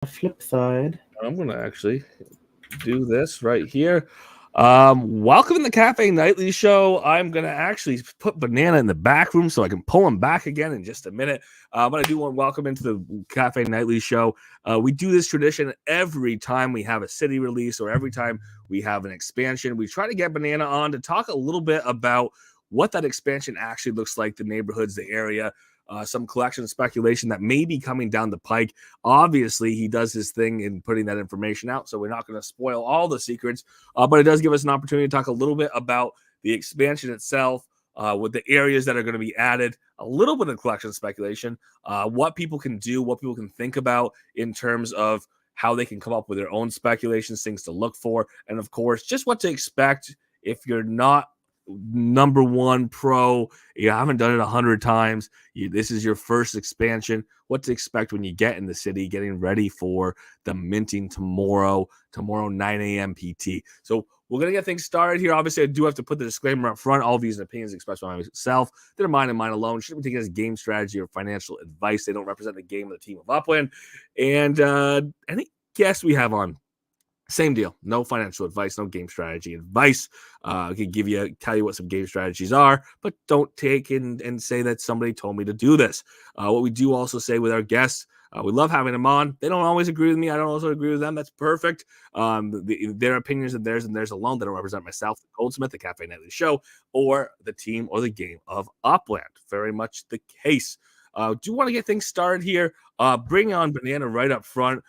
Flip side. I'm going to actually do this right here. Welcome to the Cafe Nightly Show. I'm going to actually put Banana in the back room so I can pull him back again in just a minute. But I do want to welcome into the Cafe Nightly Show. We do this tradition every time we have a city release or every time we have an expansion. We try to get Banana on to talk a little bit about what that expansion actually looks like, the neighborhoods, the area, some collection speculation that may be coming down the pike. Obviously, he does his thing in putting that information out, so we're not going to spoil all the secrets, but it does give us an opportunity to talk a little bit about the expansion itself, with the areas that are going to be added, a little bit of collection speculation, what people can do, what people can think about in terms of how they can come up with their own speculations, things to look for, and of course, just what to expect if you're not number one pro. You haven't done it 100 times. This is your first expansion. What to expect when you get in the city, getting ready for the minting tomorrow 9 a.m. PT. So we're going to get things started here. Obviously, I do have to put the disclaimer up front. All views and opinions expressed by myself, they're mine and mine alone. Shouldn't be taken as game strategy or financial advice. They don't represent the game of the team of Upland. And any guests we have on, same deal. No financial advice, no game strategy advice. I can tell you what some game strategies are, but don't take and say that somebody told me to do this. What we do also say with our guests, we love having them on. They don't always agree with me. I don't also agree with them. That's perfect. Their opinions and theirs alone. They don't represent myself, the Goldsmith, the Cafe Nightly Show, or the team or the game of Upland. Very much the case. Do want to get things started here. Bring on Banana right up front.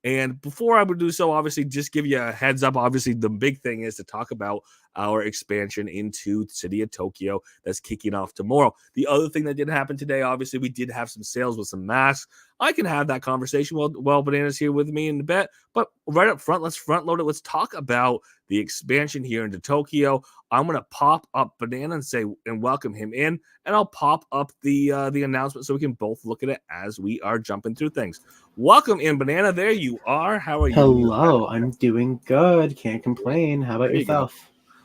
And before I would do so, obviously, just give you a heads up. Obviously, the big thing is to talk about our expansion into the city of Tokyo that's kicking off tomorrow. The other thing that did happen today, obviously, we did have some sales with some masks. I can have that conversation while Banana's here with me in a bit. But right up front, let's front load it. Let's talk about the expansion here into Tokyo. I'm going to pop up Banana and welcome him in, and I'll pop up the announcement so we can both look at it as we are jumping through things. Welcome in, Banana. There you are. How are you? Hello, I'm doing good. Can't complain. How about yourself?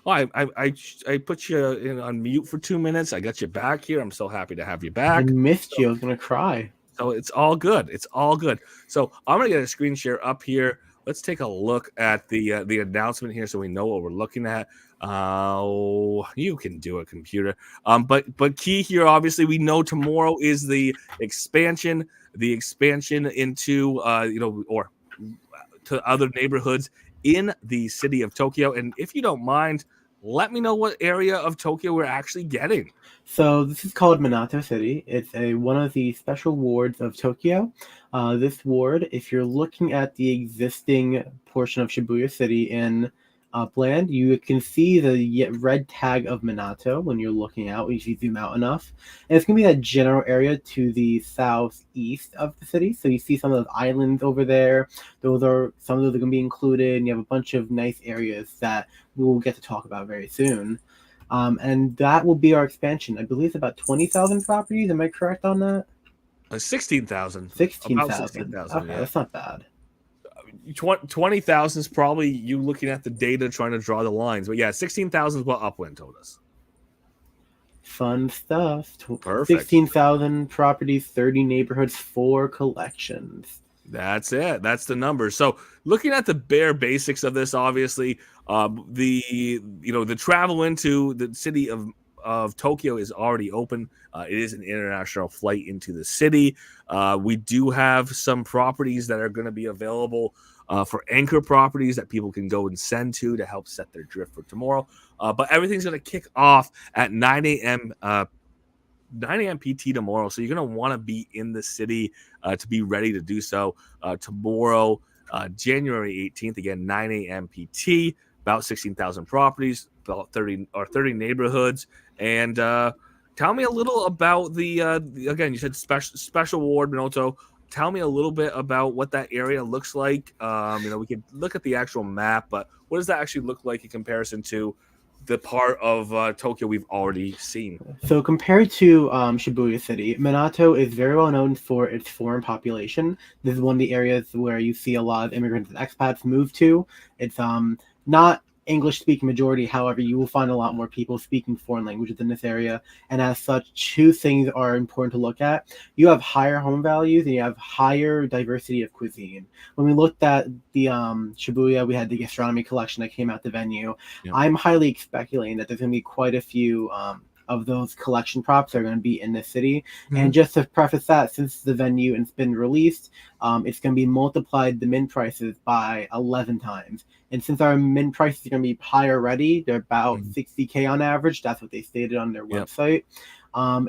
Well, I put you on mute for 2 minutes. I got you back here. I'm so happy to have you back. I missed you. I was gonna cry. So it's all good. It's all good. So I'm gonna get a screen share up here. Let's take a look at the announcement here so we know what we're looking at. You can do it, computer. But key here, obviously, we know tomorrow is the expansion into or to other neighborhoods in the city of Tokyo. And if you don't mind, let me know what area of Tokyo we're actually getting. So this is called Minato City. It's one of the special wards of Tokyo. This ward, if you're looking at the existing portion of Shibuya City in Upland, you can see the red tag of Minato when you're looking out, if you zoom out enough. And it's going to be that general area to the southeast of the city. So you see some of those islands over there. Some of those are going to be included. And you have a bunch of nice areas that we will get to talk about very soon. And that will be our expansion. I believe it's about 20,000 properties. Am I correct on that? 16,000. 16,000. Okay, yeah. That's not bad. 20,000 is probably you looking at the data trying to draw the lines. But yeah, 16,000 is what Upland told us. Fun stuff. Perfect. 16,000 properties, 30 neighborhoods, 4 collections. That's it. That's the number. So looking at the bare basics of this, obviously, the travel into the city of Tokyo is already open. It is an international flight into the city. We do have some properties that are going to be available for anchor properties that people can go and send to help set their drift for tomorrow. But everything's going to kick off at 9 a.m. 9 a.m. PT tomorrow. So you're going to want to be in the city to be ready to do so tomorrow, January 18th. Again, 9 a.m. PT, about 16,000 properties, about 30 neighborhoods. And tell me a little about the again, you said special ward, Minato. Tell me a little bit about what that area looks like. We could look at the actual map, but what does that actually look like in comparison to the part of Tokyo we've already seen? So compared to Shibuya City, Minato is very well known for its foreign population. This is one of the areas where you see a lot of immigrants and expats move to. It's not English-speaking majority. However, you will find a lot more people speaking foreign languages in this area, and as such, two things are important to look at. You have higher home values, and you have higher diversity of cuisine. When we looked at the Shibuya, we had the gastronomy collection that came out the venue. Yep. I'm highly speculating that there's going to be quite a few of those collection props that are going to be in the city. And just to preface that, since the venue and it's been released, it's going to be multiplied the mint prices by 11 times. And since our mint prices are going to be higher already, they're about 60K on average. That's what they stated on their website.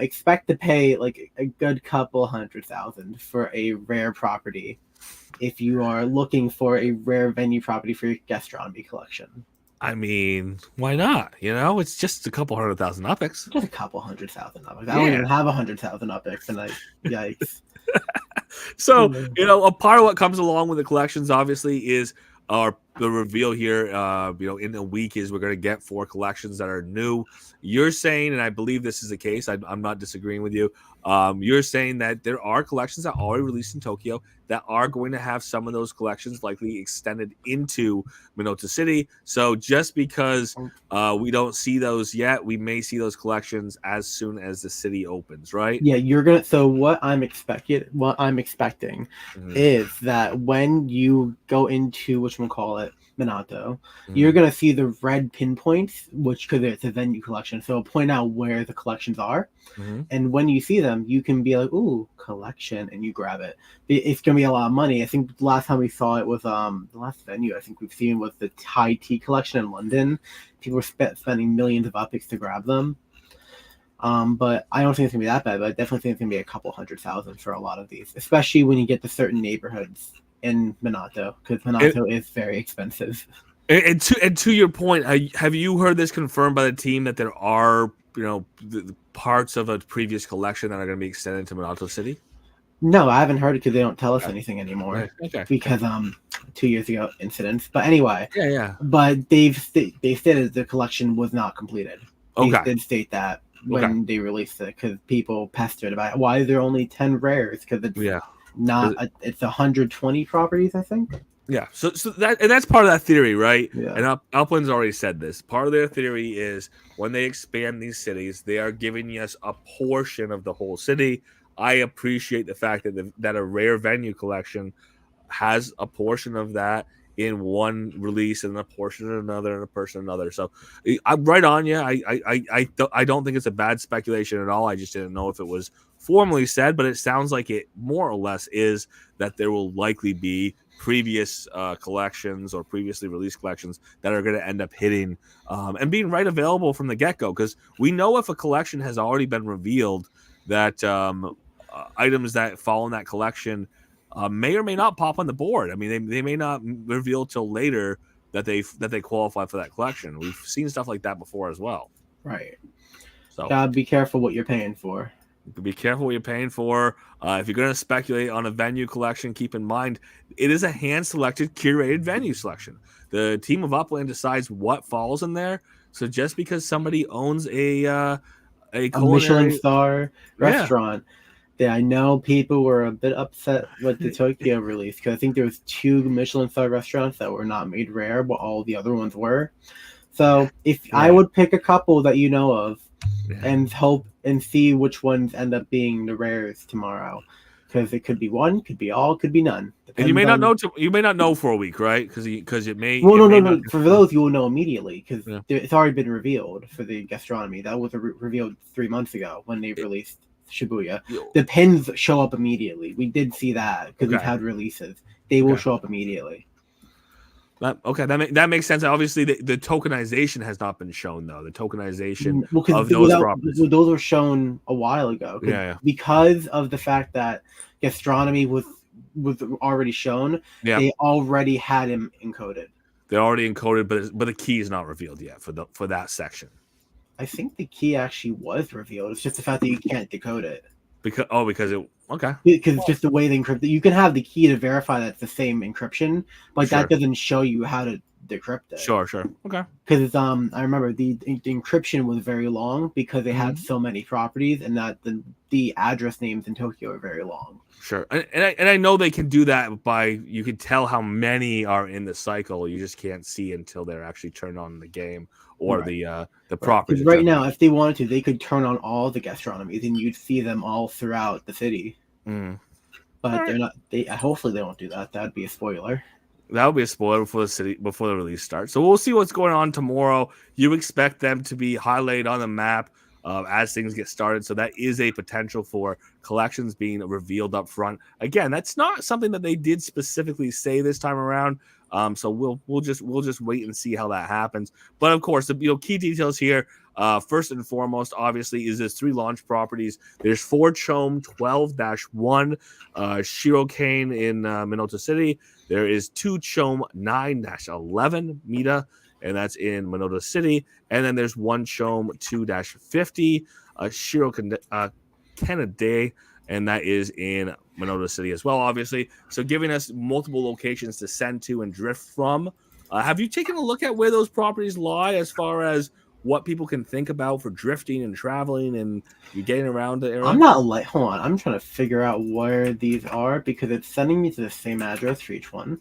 Expect to pay like a good couple $100,000 for a rare property if you are looking for a rare venue property for your gastronomy collection. I mean, why not? You know, it's just a couple 100,000 UPIX. Just a couple 100,000 UPIX. I don't even have 100,000 UPIX, and yikes. So, you know, a part of what comes along with the collections, obviously, is the reveal here. You know, in a week is we're going to get 4 collections that are new. You're saying, and I believe this is the case, I'm not disagreeing with you. You're saying that there are collections that are already released in Tokyo that are going to have some of those collections likely extended into Minoto City. So just because we don't see those yet, we may see those collections as soon as the city opens, right? Yeah, you're gonna. So what I'm expecting is that when you go into whatchamacallit, Minato, you're gonna see the red pinpoints, which because it's a venue collection, so it'll point out where the collections are. And when you see them, you can be like, "Ooh, collection," and you grab it. It's gonna be a lot of money. I think the last time we saw it was the last venue I think we've seen was the Thai tea collection in London. People were spending millions of UPIX to grab them. But I don't think it's gonna be that bad. But I definitely think it's gonna be a couple 100,000 for a lot of these, especially when you get to certain neighborhoods in Minato, because Minato is very expensive. And to your point, have you heard this confirmed by the team that there are, you know, the parts of a previous collection that are going to be extended to Minato City? No, I haven't heard it because they don't tell us anything anymore. Okay. Because 2 years ago incidents. But anyway. Yeah. But they stated the collection was not completed. They did state that when they released it because people pestered about it. Why is there only 10 rares? Because it's it's 120 properties, I think. Yeah, so that's part of that theory, right? Yeah. And Upland's already said this. Part of their theory is when they expand these cities, they are giving us a portion of the whole city. I appreciate the fact that a rare venue collection has a portion of that in one release and a portion in another and a portion in another. So I'm right on you. I don't think it's a bad speculation at all. I just didn't know if it was formally said, but it sounds like it more or less is that there will likely be previous collections or previously released collections that are going to end up hitting and being right available from the get-go, because we know if a collection has already been revealed that items that fall in that collection may or may not pop on the board. I mean, they may not reveal till later that they qualify for that collection. We've seen stuff like that before as well. Right. So gotta be careful what you're paying for. Be careful what you're paying for. If you're going to speculate on a venue collection, keep in mind it is a hand-selected, curated venue selection. The team of Upland decides what falls in there. So just because somebody owns a Michelin star restaurant, that I know people were a bit upset with the Tokyo release, because I think there was 2 Michelin star restaurants that were not made rare, but all the other ones were. So if I would pick a couple that you know of, and hope and see which ones end up being the rares tomorrow, because it could be one, could be all, could be none. And you may not know. You may not know for a week, right? Because it may. Well, no. For those, you will know immediately because it's already been revealed for the gastronomy. That was revealed 3 months ago when they released Shibuya. The pins show up immediately. We did see that because we've had releases. They will show up immediately. That makes sense. Obviously, the tokenization has not been shown, though. The tokenization of those properties. Those were shown a while ago. Because of the fact that gastronomy was already shown, they already had him encoded. They're already encoded, but the key is not revealed yet for that section. I think the key actually was revealed. It's just the fact that you can't decode it. Because it's just the way they encrypt it. You can have the key to verify that it's the same encryption, but that doesn't show you how to decrypt it. Sure. Okay. Because I remember the encryption was very long because they had Mhm. so many properties, and that the address names in Tokyo are very long. Sure. And I know they can do that by, you can tell how many are in the cycle. You just can't see until they're actually turned on in the game, or Right. the properties. Because right now, if they wanted to, they could turn on all the gastronomies, and you'd see them all throughout the city. Mm. But All right. they're not. They hopefully they won't do that. That'd be a spoiler. That would be a spoiler before the release starts. So we'll see what's going on tomorrow. You expect them to be highlighted on the map as things get started. So that is a potential for collections being revealed up front. Again, that's not something that they did specifically say this time around. So we'll just wait and see how that happens. But of course, the key details here. First and foremost, obviously, is there's 3 launch properties. There's 4 Chome 12-1 Shirokane in Minoto City. There is 2 Chome 9-11 Mita, and that's in Minoto City. And then there's 1 Chome 2-50 Shirokane, and that is in Minoto City as well, obviously. So giving us multiple locations to send to and drift from. Have you taken a look at where those properties lie as far as what people can think about for drifting and traveling and you getting around the area? I'm not like. Hold on. I'm trying to figure out where these are because it's sending me to the same address for each one.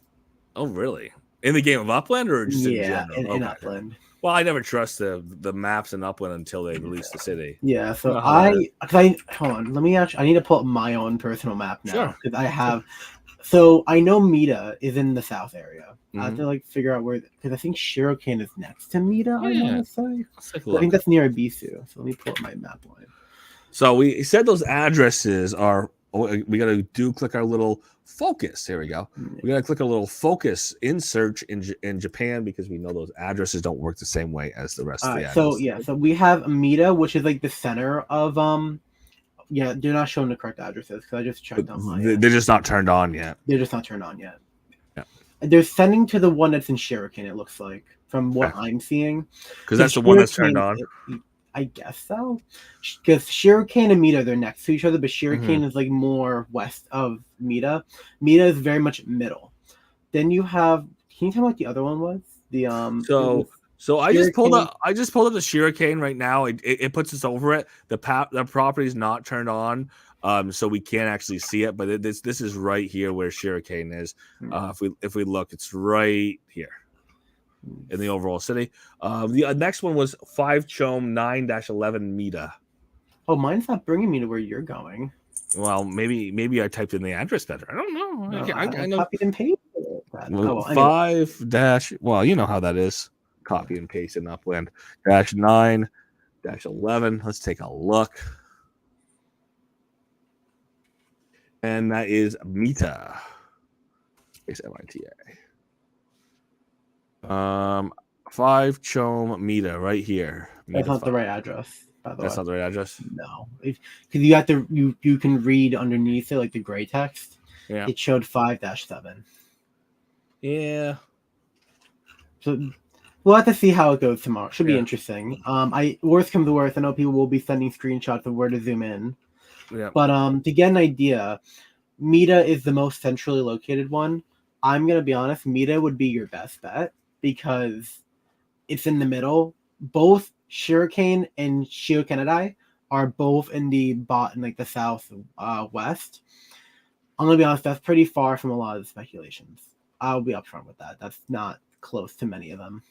Oh, really? In the game of Upland or just in Yeah, general? in Okay. Upland. Well, I never trust the maps in Upland until they release the city. Yeah, so You know how that I hold on. Let me actually. I need to pull up my own personal map now Sure. because I have. So I know Mita is in the south area. I have Mhm. to like figure out where because I think Shirokane is next to Mita. I Yeah. want to say. Let's take a I look. think that's near Ibisu. So let me pull up my map line. So we said those addresses are. We got to click our little focus. Here we go. We got to click a little focus in search in Japan because we know those addresses don't work the same way as the rest of the addresses. So we have Mita, which is like the center of Yeah, they're not showing the correct addresses because I just checked on my. They're just not turned on yet. They're just not turned on yet. Yeah. They're sending to the one that's in Shirokane. It looks like from what Okay. I'm seeing. Because that's the one that's turned on. I guess so. Because Shirokane and Mita, they're next to each other, but Shirokane Mm-hmm. is like more west of Mita. Mita is very much middle. Then you have. Can you tell me what the other one was? The So I just pulled Shirokane. up the Shirokane right now. It puts us over it. The property is not turned on, so we can't actually see it. But this is right here where Shirokane is. If we look, it's right here in the overall city. The next one was 5 Chome 9-11 Mita. Oh, mine's not bringing me to where you're going. Well, maybe I typed in the address better. I don't know. I know. Copied and pasted it. Well, Anyway. 5 dash. Well, you know how that is. Copy and paste in Upland. -9 -11. Let's take a look. And that is Mita. Space MITA. 5 Chome Mita right here. That's not the 5. right address, by the way. That's not the right address. No, because you have to you can read underneath it like the gray text. Yeah. It showed 5-7. Yeah. So we'll have to see how it goes tomorrow. Should be Yeah. interesting. Worst comes to worst, I know people will be sending screenshots of where to zoom in. Yeah. But to get an idea, Mita is the most centrally located one. I'm gonna be honest, Mita would be your best bet because it's in the middle. Both Shirokane and Shiokanadai are both in the south west. I'm gonna be honest, that's pretty far from a lot of the speculations. I'll be upfront with that. That's not close to many of them.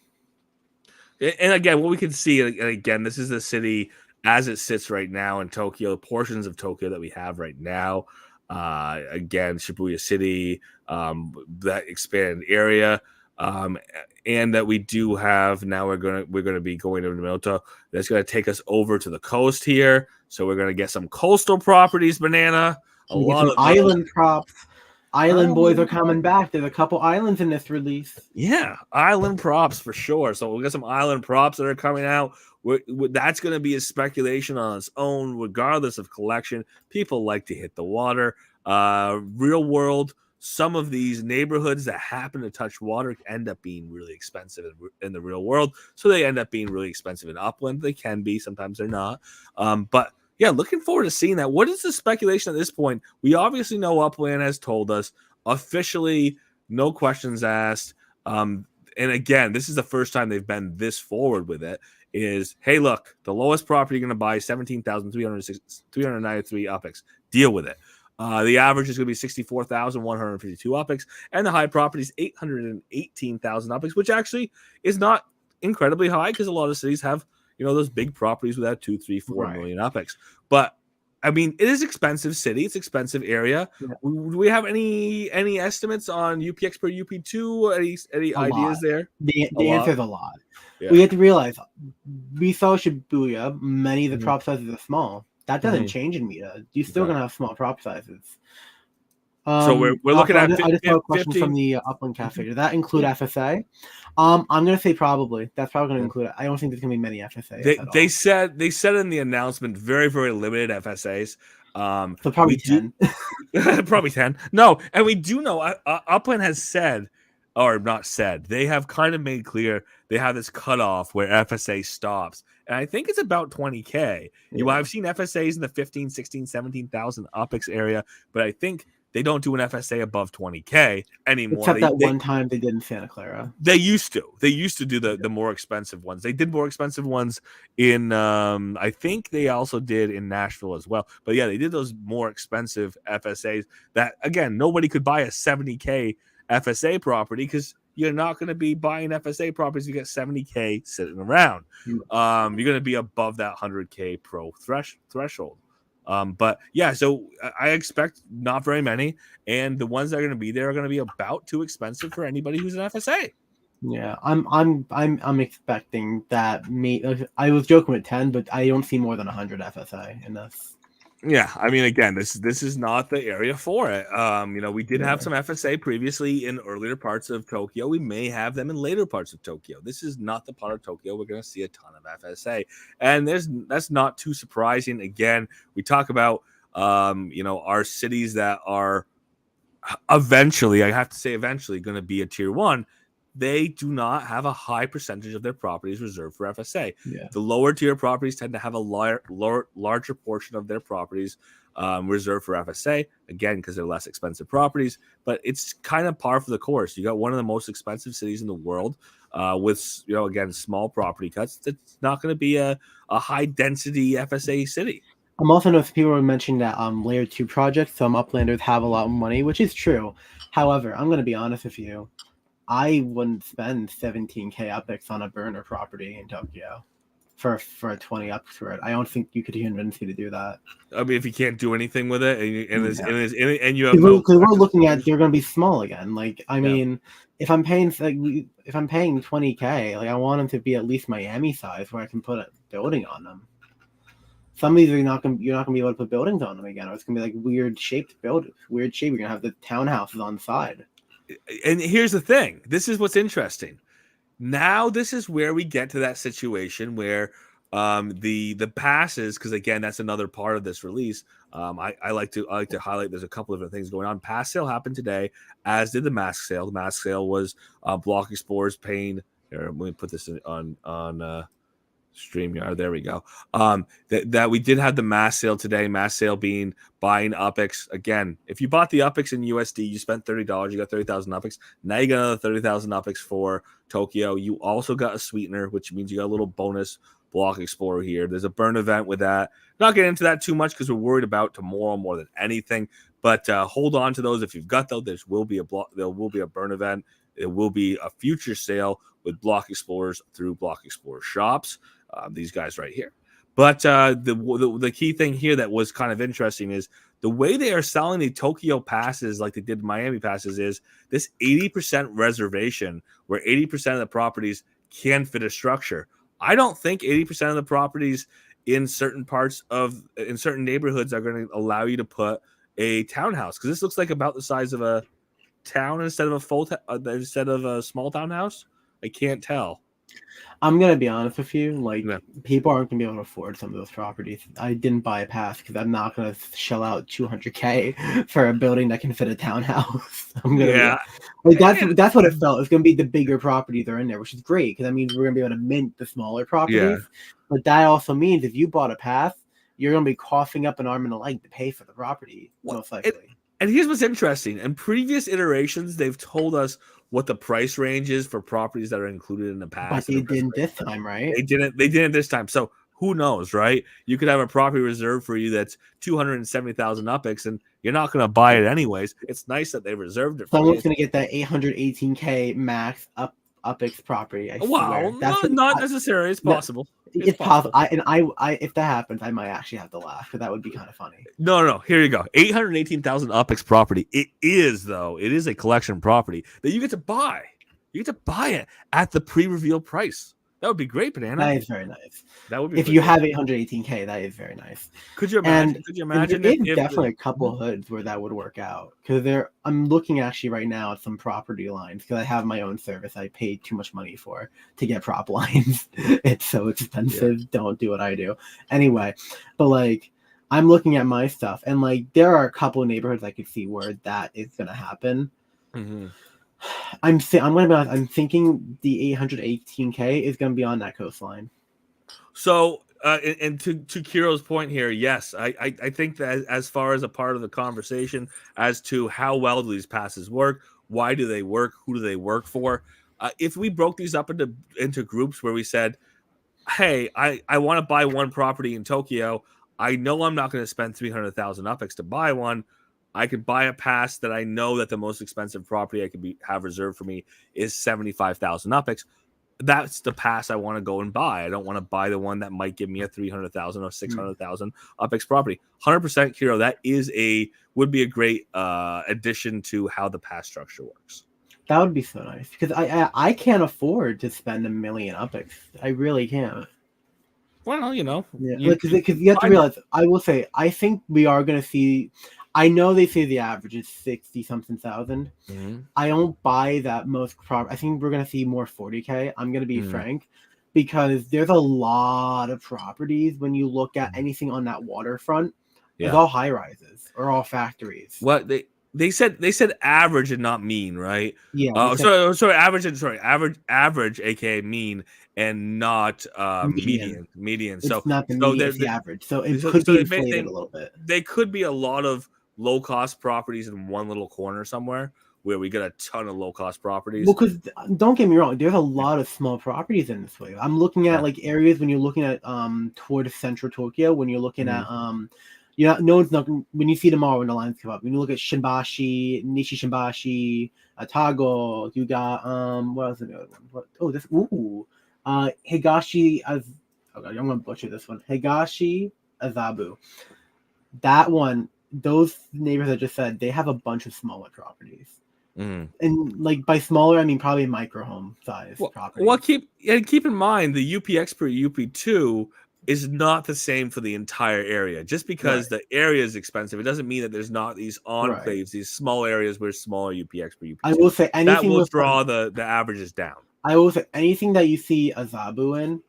And again, what we can see, and again, this is the city as it sits right now in Tokyo, portions of Tokyo that we have right now. Again, Shibuya City, that expanded area, and that we do have now. We're gonna be going to Minoto. That's gonna take us over to the coast here. So we're gonna get some coastal properties. Banana, a lot of island props. Island boys are coming back. There's a couple islands in this release. Yeah, island props for sure. So we'll get some island props that are coming out. That's going to be a speculation on its own, regardless of collection. People like to hit the water. Real world, some of these neighborhoods that happen to touch water end up being really expensive in the real world. So they end up being really expensive in Upland. They can be, sometimes they're not. But yeah, looking forward to seeing that. What is the speculation at this point? We obviously know Upland has told us officially, no questions asked. and again, this is the first time they've been this forward with it. Is, hey, look, the lowest property you're going to buy 17,393 UPIX. Deal with it. The average is going to be 64,152 UPIX, and the high property is 818,000 UPIX, which actually is not incredibly high because a lot of cities have, those big properties with that 2, 3, 4 million UPIX. But I mean, it is expensive city. It's expensive area. Yeah. Do we have any estimates on UPX per UP2? Any ideas there? The answer is a lot. Yeah. We have to realize we saw Shibuya. Many of the prop sizes are small. That doesn't change in Mita. You're still gonna have small prop sizes. So we're looking at. I just have a question 15? From the Upland Cafe. Does that include FSA? I'm gonna say probably. That's probably gonna include it. I don't think there's gonna be many FSAs. They said in the announcement very, very limited FSAs. So probably 10. Probably 10. No, and we do know Upland has said, or not said, they have kind of made clear they have this cutoff where FSA stops. And I think it's about 20K. Yeah. I've seen FSAs in the 15, 16, 17,000 UPIX area, but I think they don't do an FSA above 20K anymore. Except one time they did in Santa Clara. They used to. They used to do the more expensive ones. They did more expensive ones in, I think they also did in Nashville as well. But yeah, they did those more expensive FSAs that, again, nobody could buy a 70K FSA property because you're not going to be buying FSA properties. You get 70K sitting around. You're going to be above that 100K pro threshold. But yeah, so I expect not very many, and the ones that are going to be there are going to be about too expensive for anybody who's an FSA. Yeah, I'm expecting that. I was joking with 10, but I don't see more than 100 FSA in this. Yeah, I mean, again, this is not the area for it. We did have some FSA previously in earlier parts of Tokyo. We may have them in later parts of Tokyo. This is not the part of Tokyo we're going to see a ton of FSA, and that's not too surprising. Again, we talk about our cities that are eventually, I have to say, going to be a tier 1. They do not have a high percentage of their properties reserved for FSA. Yeah. The lower tier properties tend to have a larger portion of their properties reserved for FSA, again, because they're less expensive properties. But it's kind of par for the course. You got one of the most expensive cities in the world with, again, small property cuts. It's not going to be a high density FSA city. I'm also noticing people were mentioning that layer 2 projects, some uplanders have a lot of money, which is true. However, I'm going to be honest with you. I wouldn't spend 17K UPIX on a burner property in Tokyo for a 20 UPIX for it. I don't think you could convince me to do that. I mean, if you can't do anything with it, and you have because we're looking at they're going to be small again. Like, I mean, if I'm paying 20K, like I want them to be at least Miami size where I can put a building on them. Some of these you're not gonna be able to put buildings on them again, or it's gonna be like weird shaped buildings. Weird shape. You're gonna have the townhouses on the side. And here's the thing. This is what's interesting. Now this is where we get to that situation where the passes, because again, that's another part of this release. I like to highlight there's a couple of different things going on. Pass sale happened today, as did the mask sale. The mask sale was Block Explorers paying. Here, let me put this on StreamYard. There we go. That we did have the mass sale today. Mass sale being buying UPIX. Again, if you bought the UPIX in USD, you spent $30. You got 30,000 UPIX. Now you got another 30,000 UPIX for Tokyo. You also got a sweetener, which means you got a little bonus Block Explorer here. There's a burn event with that. Not getting into that too much because we're worried about tomorrow more than anything. But hold on to those if you've got those. There will be a burn event. It will be a future sale with Block Explorers through Block Explorer shops. These guys right here. But the key thing here that was kind of interesting is the way they are selling the Tokyo passes like they did Miami passes is this 80% reservation where 80% of the properties can fit a structure. I don't think 80% of the properties in certain neighborhoods are going to allow you to put a townhouse, because this looks like about the size of a town instead of a small townhouse. I can't tell. I'm gonna be honest with you. Like, people aren't gonna be able to afford some of those properties. I didn't buy a pass because I'm not gonna shell out 200K for a building that can fit a townhouse. That's what it felt. It's gonna be the bigger properties that are in there, which is great because that means we're gonna be able to mint the smaller properties. Yeah. But that also means if you bought a pass, you're gonna be coughing up an arm and a leg to pay for the property, most likely. And here's what's interesting. In previous iterations, they've told us what the price range is for properties that are included in the But past. they didn't this time, right? They didn't this time. So who knows, right? You could have a property reserved for you that's 270,000 UPIX, and you're not going to buy it anyways. It's nice that they reserved it for you. Someone's gonna get that 818K max UPIX property. I swear. Wow, That's not necessary. It's possible. It's possible. I if that happens, I might actually have to laugh because that would be kind of funny. No. Here you go. 818,000 UPIX property. It is a collection property that you get to buy. You get to buy it at the pre-reveal price. That would be great, Banana. That is very nice. That would be if you have 818K, that is very nice. Could you imagine? There's definitely a couple hoods where that would work out because I'm looking actually right now at some property lines because I have my own service I paid too much money for to get prop lines. It's so expensive. Yeah. Don't do what I do. Anyway, but like I'm looking at my stuff and like there are a couple of neighborhoods I could see where that is gonna happen. Mm-hmm. I'm gonna be honest, I'm thinking the 818K is gonna be on that coastline. So, and to Kiro's point here, yes, I think that as far as a part of the conversation as to how well do these passes work, why do they work, who do they work for? If we broke these up into groups where we said, hey, I want to buy one property in Tokyo, I know I'm not going to spend 300,000 UPIX to buy one. I could buy a pass that I know that the most expensive property I could have reserved for me is 75,000 UPIX. That's the pass I want to go and buy. I don't want to buy the one that might give me a 300,000 or 600,000 UPIX property. 100% Kiro, that would be a great addition to how the pass structure works. That would be so nice because I can't afford to spend 1 million UPIX. I really can't. Well, you know, because you have to realize. I will say, I think we are going to see. I know they say the average is 60-something thousand. Mm-hmm. I don't buy that most. I think we're going to see more 40K. I'm going to be frank, because there's a lot of properties when you look at anything on that waterfront. Yeah. It's all high rises or all factories. What they said average and not mean, right? Yeah. Average, aka mean, and not median. It's not the median, it's the average. So it could be inflated a little bit. They could be a lot of low-cost properties in one little corner somewhere where we get a ton of low-cost properties. Well, because don't get me wrong, there's a lot of small properties in this way. I'm looking at like areas when you're looking at towards central Tokyo, when you're looking at no one's not when you see them all when the lines come up. When you look at Shinbashi, Nishi Shinbashi, Atago, you got what else is the other one? Higashi I'm gonna butcher this one. Higashi Azabu. That one, those neighbors I just said, they have a bunch of smaller properties. And like by smaller, I mean probably micro home size properties. Well, keep in mind the UPX per UP2 is not the same for the entire area. Just because the area is expensive, it doesn't mean that there's not these enclaves, these small areas where smaller UPX per UP2. I will say anything that will draw the averages down. I will say anything that you see Azabu in,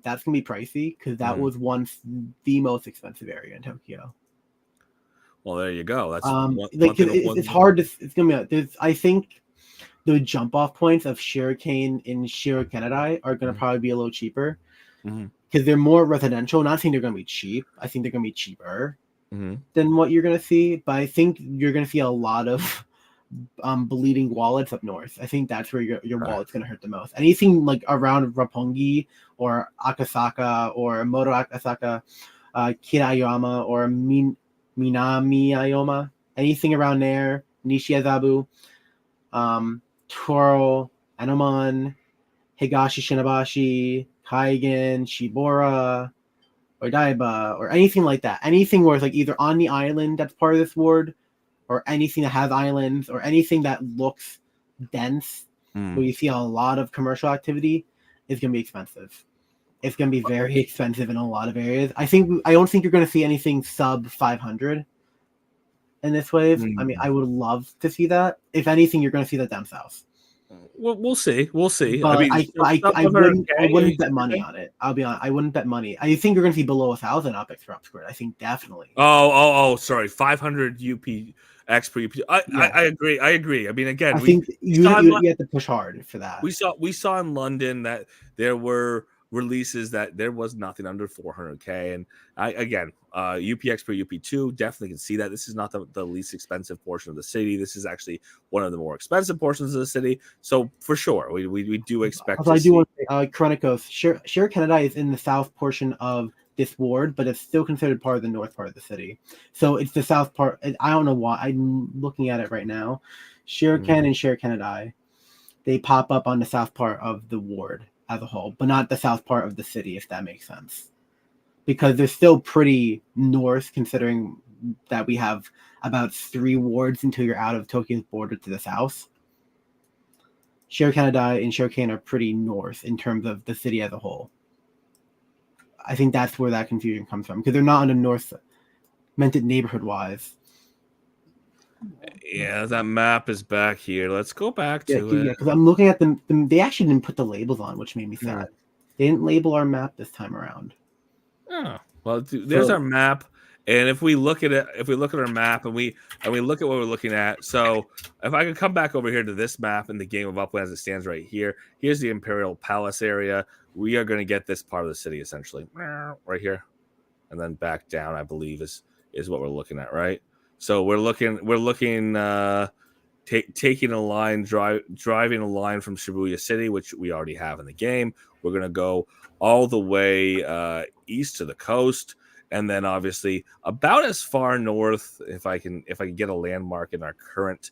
that's gonna be pricey because that was once the most expensive area in Tokyo. Well, there you go. That's it's hard to. It's gonna be. I think the jump off points of Shirokane and Shirokenadai are gonna probably be a little cheaper because they're more residential. Not saying they're gonna be cheap. I think they're gonna be cheaper than what you're gonna see. But I think you're gonna see a lot of bleeding wallets up north. I think that's where your wallet's gonna hurt the most. Anything like around Roppongi or Akasaka or Moto Akasaka, Kirayama or Minami Ayoma, anything around there, Nishiazabu, Toro, Enomon, Higashi Shinabashi, Kaigen, Shibora, or Daiba, or anything like that. Anything where it's like either on the island that's part of this ward, or anything that has islands, or anything that looks dense, where you see a lot of commercial activity, is going to be expensive. It's going to be very expensive in a lot of areas. I don't think you're going to see anything sub 500 in this wave. I mean, I would love to see that. If anything, you're going to see that down south. Well, we'll see. But I wouldn't bet money on it. I'll be honest. I wouldn't bet money. I think you're going to see below 1,000 UPIX per squared. I think definitely. Sorry. 500 UPX per UP. I agree. I mean, again, I think you have to push hard for that. We saw in London that there were releases that there was nothing under 400K, and UPX per UP2, definitely can see that. This is not the least expensive portion of the city. This is actually one of the more expensive portions of the city. So for sure, we do expect Although to I do see. want to say, Chronicos, Shire Canada is in the south portion of this ward, but it's still considered part of the north part of the city. So it's the south part. I don't know why. I'm looking at it right now. Shire Can and Shire Canada, they pop up on the south part of the ward as a whole, but not the south part of the city, if that makes sense. Because they're still pretty north, considering that we have about 3 wards until you're out of Tokyo's border to the south. Shire Canada and Shire Can are pretty north in terms of the city as a whole. I think that's where that confusion comes from, because they're not on the north, meant it neighborhood-wise. Yeah, that map is back here. Let's go back to it. Yeah, because I'm looking at them. They actually didn't put the labels on, which made me sad. They didn't label our map this time around. Oh, well, there's our map. And if we look at it, if we look at our map and we look at what we're looking at, so if I could come back over here to this map in the Game of Upland as it stands right here, here's the Imperial Palace area. We are going to get this part of the city essentially right here, and then back down. I believe is what we're looking at, right? So we're looking taking a line, driving a line from Shibuya City, which we already have in the game. We're going to go all the way east to the coast. And then obviously about as far north, if I can get a landmark in our current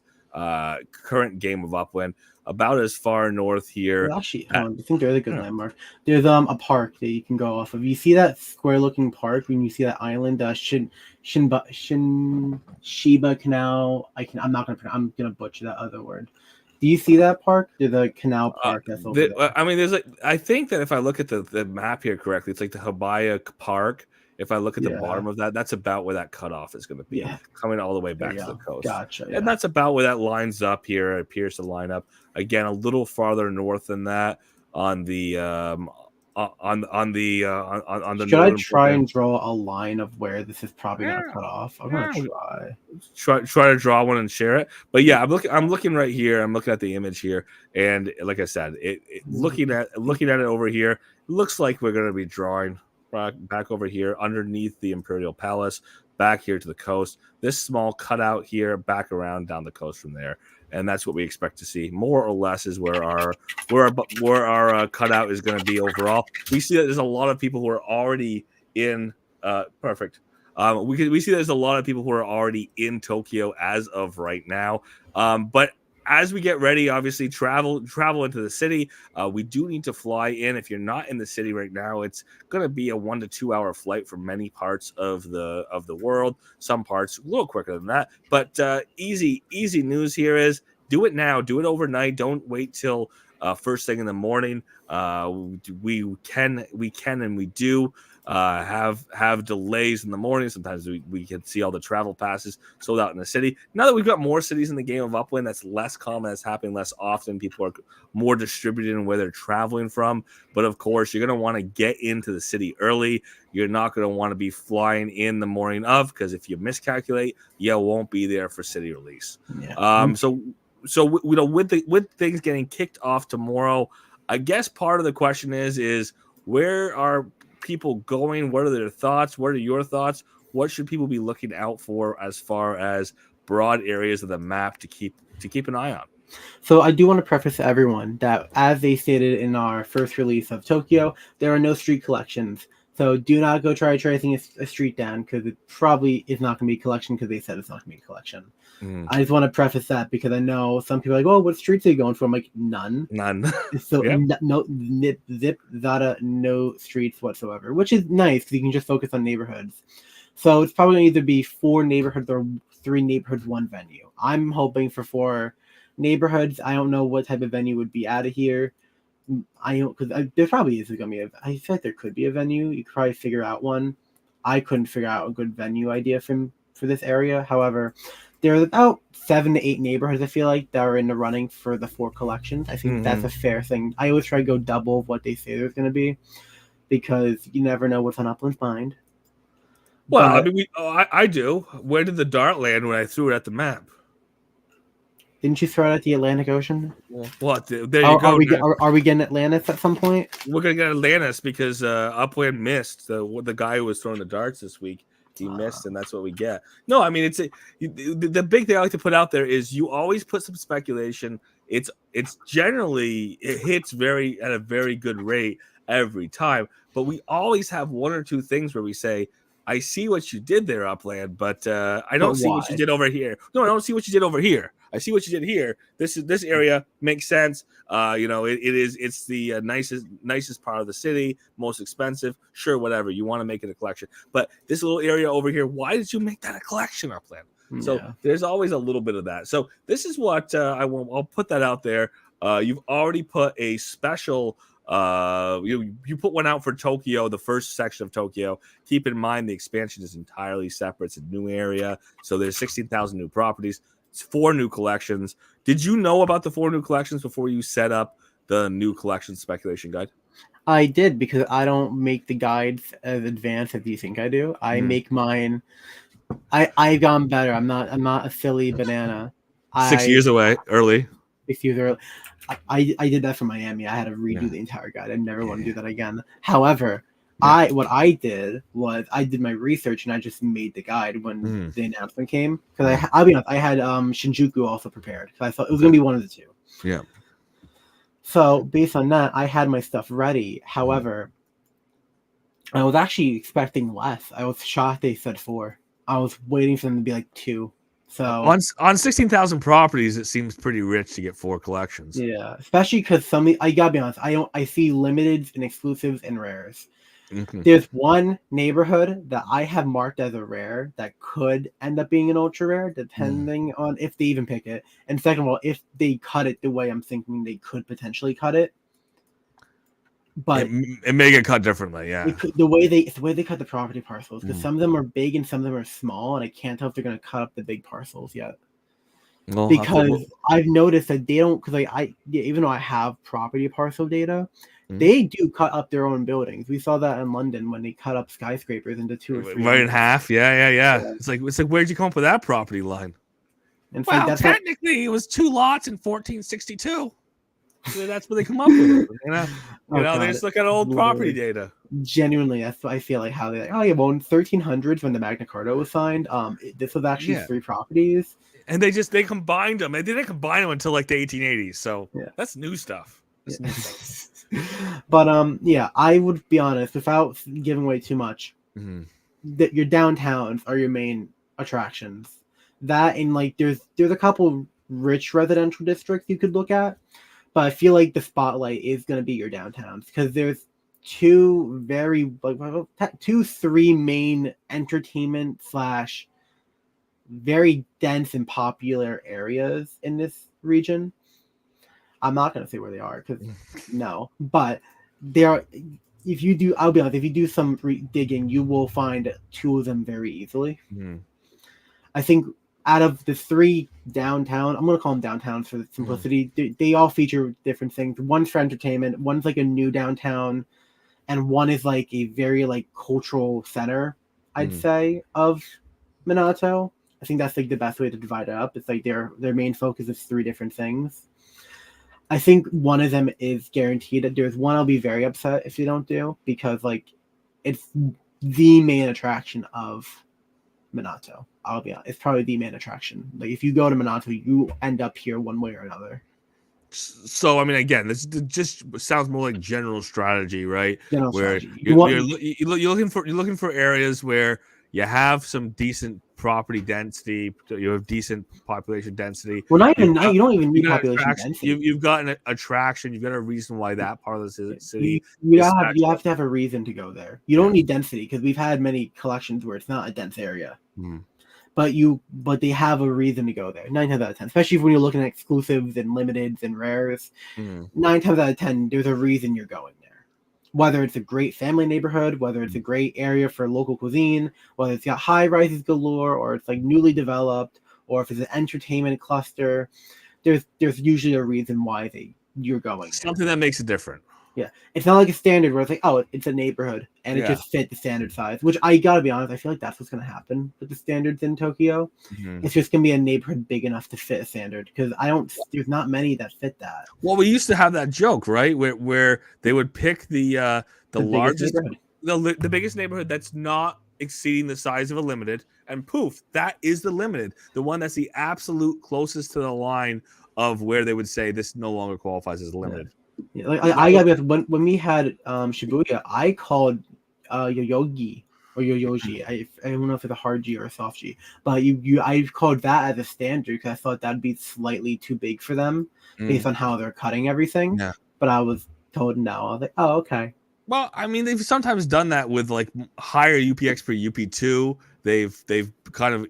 Game of Upland, about as far north here. Well, actually, I think there's a good landmark. There's a park that you can go off of. You see that square-looking park when you see that island, Shiba Canal. I'm gonna butcher that other word. Do you see that park? There's a canal park that's over there. I mean, I think that if I look at the map here correctly, it's like the Habaya Park. If I look at the bottom of that, that's about where that cutoff is going to be, coming all the way back to the coast. Gotcha. And that's about where that lines up here. It appears to line up again a little farther north than that on the on the Should I try and draw a line of where this is probably going to cut off? I'm going to try to draw one and share it. But yeah, I'm looking right here. I'm looking at the image here, and like I said, looking at it over here, it looks like we're going to be drawing back over here underneath the Imperial Palace, back here to the coast. This small cutout here, back around down the coast from there, and that's what we expect to see. More or less is where our cutout is going to be overall. We see that there's a lot of people who are already in. Perfect. We see there's a lot of people who are already in Tokyo as of right now. But as we get ready, obviously travel into the city. We do need to fly in. If you're not in the city right now, it's going to be a 1 to 2 hour flight from many parts of the world. Some parts a little quicker than that. But easy news here is do it now. Do it overnight. Don't wait till first thing in the morning. We can and we do have delays in the morning. Sometimes we can see all the travel passes sold out in the city. Now that we've got more cities in the Game of Upland, that's less common. That's happening less often. People are more distributed in where they're traveling from. But of course, you're going to want to get into the city early. You're not going to want to be flying in the morning of, because if you miscalculate, you won't be there for city release. Yeah. So with things getting kicked off tomorrow, I guess part of the question is where are people going? What are their thoughts? What are your thoughts? What should people be looking out for as far as broad areas of the map to keep an eye on? So I do want to preface to everyone that, as they stated in our first release of Tokyo, there are no street collections. So do not go try tracing a street down, because it probably is not going to be a collection, because they said it's not going to be a collection. I just want to preface that, because I know some people are like, oh, what streets are you going for? I'm like, none. So no streets whatsoever, which is nice, because you can just focus on neighborhoods. So it's probably going to either be 4 neighborhoods or 3 neighborhoods, 1 venue. I'm hoping for 4 neighborhoods. I don't know what type of venue would be out of here. Because there probably is going to be I feel like there could be a venue. You could probably figure out one. I couldn't figure out a good venue idea for this area. However, there's about 7 to 8 neighborhoods, I feel like, that are in the running for the 4 collections. I think that's a fair thing. I always try to go double of what they say there's going to be, because you never know what's on Upland's mind. Well, but, I do. Where did the dart land when I threw it at the map? Didn't you throw it at the Atlantic Ocean? What? There you go. Are we getting Atlantis at some point? We're going to get Atlantis because Upland missed. The guy who was throwing the darts this week He missed, and that's what we get. No, I mean the big thing I like to put out there is you always put some speculation. It's generally it hits at a very good rate every time, but we always have one or two things where we say, I see what you did there, Upland, but I don't see what you did over here. No, I don't see what you did over here. I see what you did here. This area makes sense. It's the nicest part of the city, most expensive. Sure, whatever. You want to make it a collection, but this little area over here, why did you make that a collection, Upland? Yeah. So there's always a little bit of that. So this is what I'll put that out there. You've already put a special. You put one out for Tokyo, the first section of Tokyo. Keep in mind the expansion is entirely separate. It's a new area, so there's 16,000 new properties. It's 4 new collections. Did you know about the 4 new collections before you set up the new collection speculation guide? I did, because I don't make the guides as advanced as you think I do. I make mine. I've gone better. I'm not a silly banana. 6 years away early. 6 years early. I did that for Miami. I had to redo the entire guide. I never want to do that again. However, what I did was I did my research and I just made the guide when the announcement came. Because I'll be honest, I had Shinjuku also prepared because I thought it was going to be one of the two. Yeah. So based on that, I had my stuff ready. However, I was actually expecting less. I was shocked they said 4. I was waiting for them to be like 2. So on 16,000 properties, it seems pretty rich to get 4 collections. Yeah, especially because I gotta be honest, I see limiteds and exclusives and rares. Mm-hmm. There's one neighborhood that I have marked as a rare that could end up being an ultra rare, depending on if they even pick it. And second of all, if they cut it the way I'm thinking they could potentially cut it. But it may get cut differently, yeah. The way they cut the property parcels, because some of them are big and some of them are small, and I can't tell if they're going to cut up the big parcels yet. Well, because I've noticed that they don't, because even though I have property parcel data, they do cut up their own buildings. We saw that in London when they cut up skyscrapers into 2 or 3. Right in half, yeah. It's like where'd you come up with that property line? And well, technically, it was 2 lots in 1462. So that's what they come up with. They just look at old property data. Genuinely, that's what I feel like how they well, in 1300s when the Magna Carta was signed, this was actually 3 properties. And they combined them. They didn't combine them until like the 1880s. So that's new stuff. But I would be honest, without giving away too much, that your downtowns are your main attractions. That and like there's a couple rich residential districts you could look at. But I feel like the spotlight is going to be your downtowns because there's 2 3 main entertainment / very dense and popular areas in this region. I'm not going to say where they are because no, but there are. If you do, I'll be honest. If you do some digging, you will find 2 of them very easily. I think. Out of the 3 downtown, I'm going to call them downtowns for the simplicity. They all feature different things. One's for entertainment, one's like a new downtown, and one is like a very like cultural center, I'd say, of Minato. I think that's like the best way to divide it up. It's like their main focus is 3 different things. I think one of them is guaranteed. There's one I'll be very upset if you don't do, because like it's the main attraction of Minato. I'll be honest, it's probably the main attraction. Like if you go to Minato, you end up here one way or another. So I mean, again, this just sounds more like general strategy, right? General where strategy. You're looking for areas where you have some decent property density, you have decent population density. Well, you don't even need population density. You've got an attraction. You've got a reason why that part of the city. You have to have a reason to go there. You don't need density because we've had many collections where it's not a dense area. But they have a reason to go there 9 times out of 10, especially when you're looking at exclusives and limiteds and rares. 9 times out of 10, there's a reason you're going there. Whether it's a great family neighborhood, whether it's a great area for local cuisine, whether it's got high rises galore, or it's like newly developed, or if it's an entertainment cluster, there's usually a reason why you're going. Something that makes it different. Yeah, it's not like a standard where it's like, oh, it's a neighborhood and it just fit the standard size. Which I gotta be honest, I feel like that's what's gonna happen with the standards in Tokyo. It's just gonna be a neighborhood big enough to fit a standard because there's not many that fit that. Well, we used to have that joke, right, where they would pick the largest, the biggest neighborhood that's not exceeding the size of a limited, and poof, that is the limited, the one that's the absolute closest to the line of where they would say this no longer qualifies as a limited. Yeah, like I got when we had Shibuya, I called Yoyogi or Yoyoji. I don't know if it's a hard G or a soft G, but I called that as a standard because I thought that'd be slightly too big for them based on how they're cutting everything. Yeah. But I was told no. I was like, oh, okay. Well, I mean, they've sometimes done that with like higher UPX per UP2. They've kind of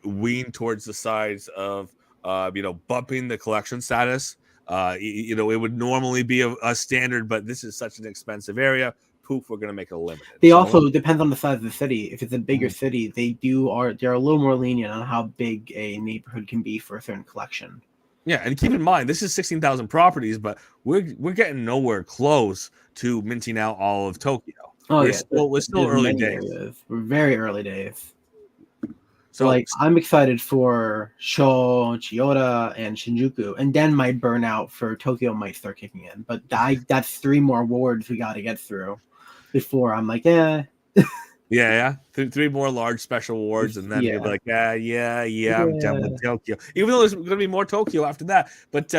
weaned towards the sides of bumping the collection status. It would normally be a standard, but this is such an expensive area. Poof, we're gonna make it a limited. They also depends on the size of the city. If it's a bigger city, they're a little more lenient on how big a neighborhood can be for a certain collection. Yeah, and keep in mind this is 16,000 properties, but we're getting nowhere close to minting out all of Tokyo. Oh, we're still early days. We're very early days. So like I'm excited for Sho, Chiyoda, and Shinjuku, and then my burnout for Tokyo might start kicking in. But that's 3 more wards we got to get through before I'm like, yeah. Yeah. 3 more large special awards, and then you're like, I'm done with Tokyo. Even though there's going to be more Tokyo after that, but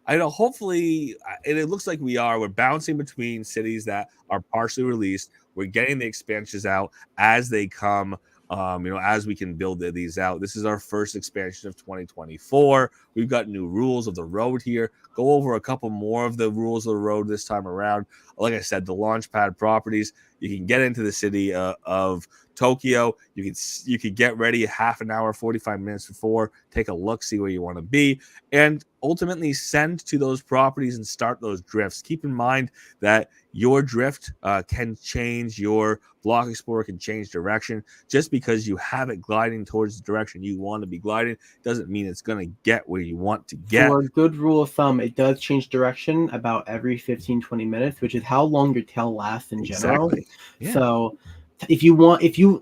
I know hopefully, and it looks like we're bouncing between cities that are partially released. We're getting the expansions out as they come. As we can build these out. This is our first expansion of 2024. We've got new rules of the road here. Go over a couple more of the rules of the road this time around. Like I said, the launchpad properties. You can get into the city of Tokyo. You can get ready a half an hour, 45 minutes before. Take a look, see where you want to be, and ultimately send to those properties and start those drifts. Keep in mind that your drift can change. Your Block Explorer can change direction. Just because you have it gliding towards the direction you want to be gliding doesn't mean it's going to get where you want to get. For a good rule of thumb, it does change direction about every 15-20 minutes, which is how long your tail lasts in general. Exactly. Yeah. So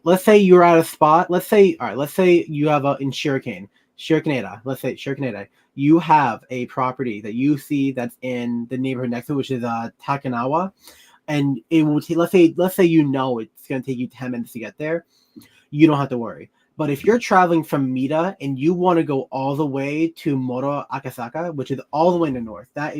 let's say you're at a spot, let's say you have in Shurikeneda, let's say Shurikeneda, you have a property that you see that's in the neighborhood next to it, which is Takanawa, and it will let's say it's going to take you 10 minutes to get there. You don't have to worry. But if you're traveling from Mita and you want to go all the way to Moro Akasaka, which is all the way in the north, that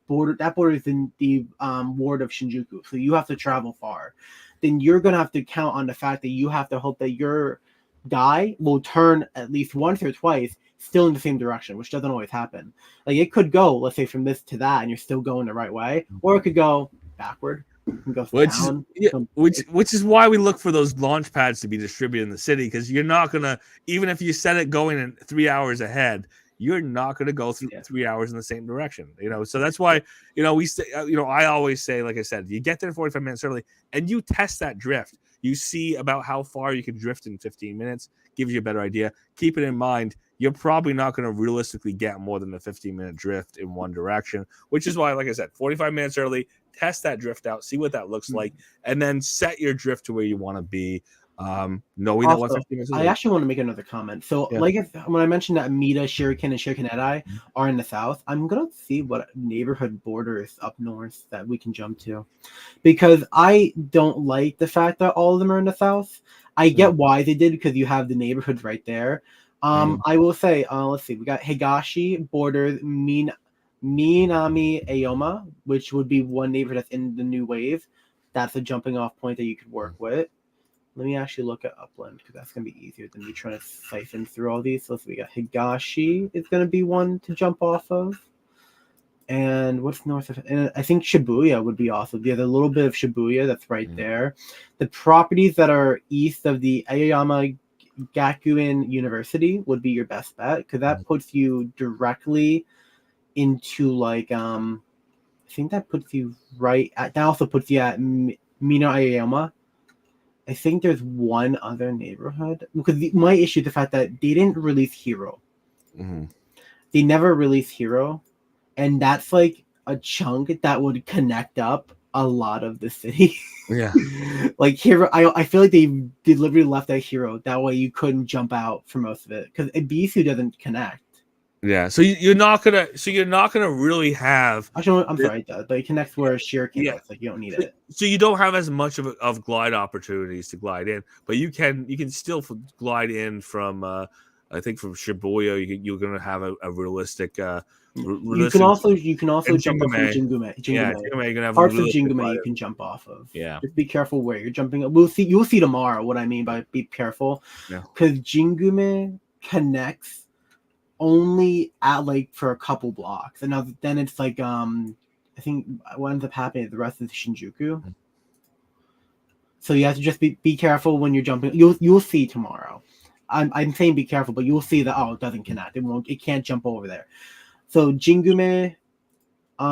borders in the ward of Shinjuku, so you have to travel far. Then you're going to have to count on the fact that you have to hope that your guy will turn at least once or twice still in the same direction, which doesn't always happen. Like it could go, let's say, from this to that, and you're still going the right way, or it could go backward. Which is why we look for those launch pads to be distributed in the city, because you're not gonna, even if you set it going in 3 hours ahead, you're not gonna go through 3 hours in the same direction. So that's why we say, I always say, like I said, you get there 45 minutes early and you test that drift. You see about how far you can drift in 15 minutes, gives you a better idea. Keep it in mind, you're probably not going to realistically get more than a 15-minute drift in one direction, which is why, like I said, 45 minutes early, test that drift out, see what that looks like, and then set your drift to where you want to be. Knowing also, that 15 minutes I actually want to make another comment. So, when I mentioned that Mita, Shuriken, and Shurikenedai are in the south, I'm gonna see what neighborhood borders up north that we can jump to, because I don't like the fact that all of them are in the south. I get why they did, because you have the neighborhoods right there. I will say, let's see, we got Higashi borders Minami Aoma, which would be one neighborhood that's in the new wave. That's a jumping off point that you could work with. Let me actually look at Upland, because that's going to be easier than me trying to siphon through all these. So we got Higashi is going to be one to jump off of. And what's north of it? And I think Shibuya would be awesome. There's a little bit of Shibuya that's right there. The properties that are east of the Aoyama Gakuen University would be your best bet, because that puts you directly into I think that puts you that also puts you at Mina Aoyama. I think there's one other neighborhood, because my issue is the fact that they didn't release Hero. They never released Hero, and that's like a chunk that would connect up a lot of the city. Yeah. Like Hero, I feel like they deliberately left out Hero. That way you couldn't jump out for most of it, because Ibisu doesn't connect. Yeah. So you're not gonna really have. Actually, I'm sorry, it does, but it connects where Shuriken Yeah. is. Like you don't need it. So you don't have as much of glide opportunities to glide in, but you can still glide in from I think from Shibuya. You're gonna have a realistic You can realistic also and jump off from Jingume. Jingume. Yeah, Jingume. Jingume, you're gonna have a Parts of realistic Jingume glide you in. can jump off of. Yeah. Just be careful where you're jumping. You'll see tomorrow what I mean by be careful. Yeah. Because Jingume connects only at like for a couple blocks, and then it's like I think what ends up happening is the rest is Shinjuku. So you have to just be careful when you're jumping. You'll see tomorrow. I'm saying be careful, but you'll see that it doesn't connect. It can't jump over there. So Jingume,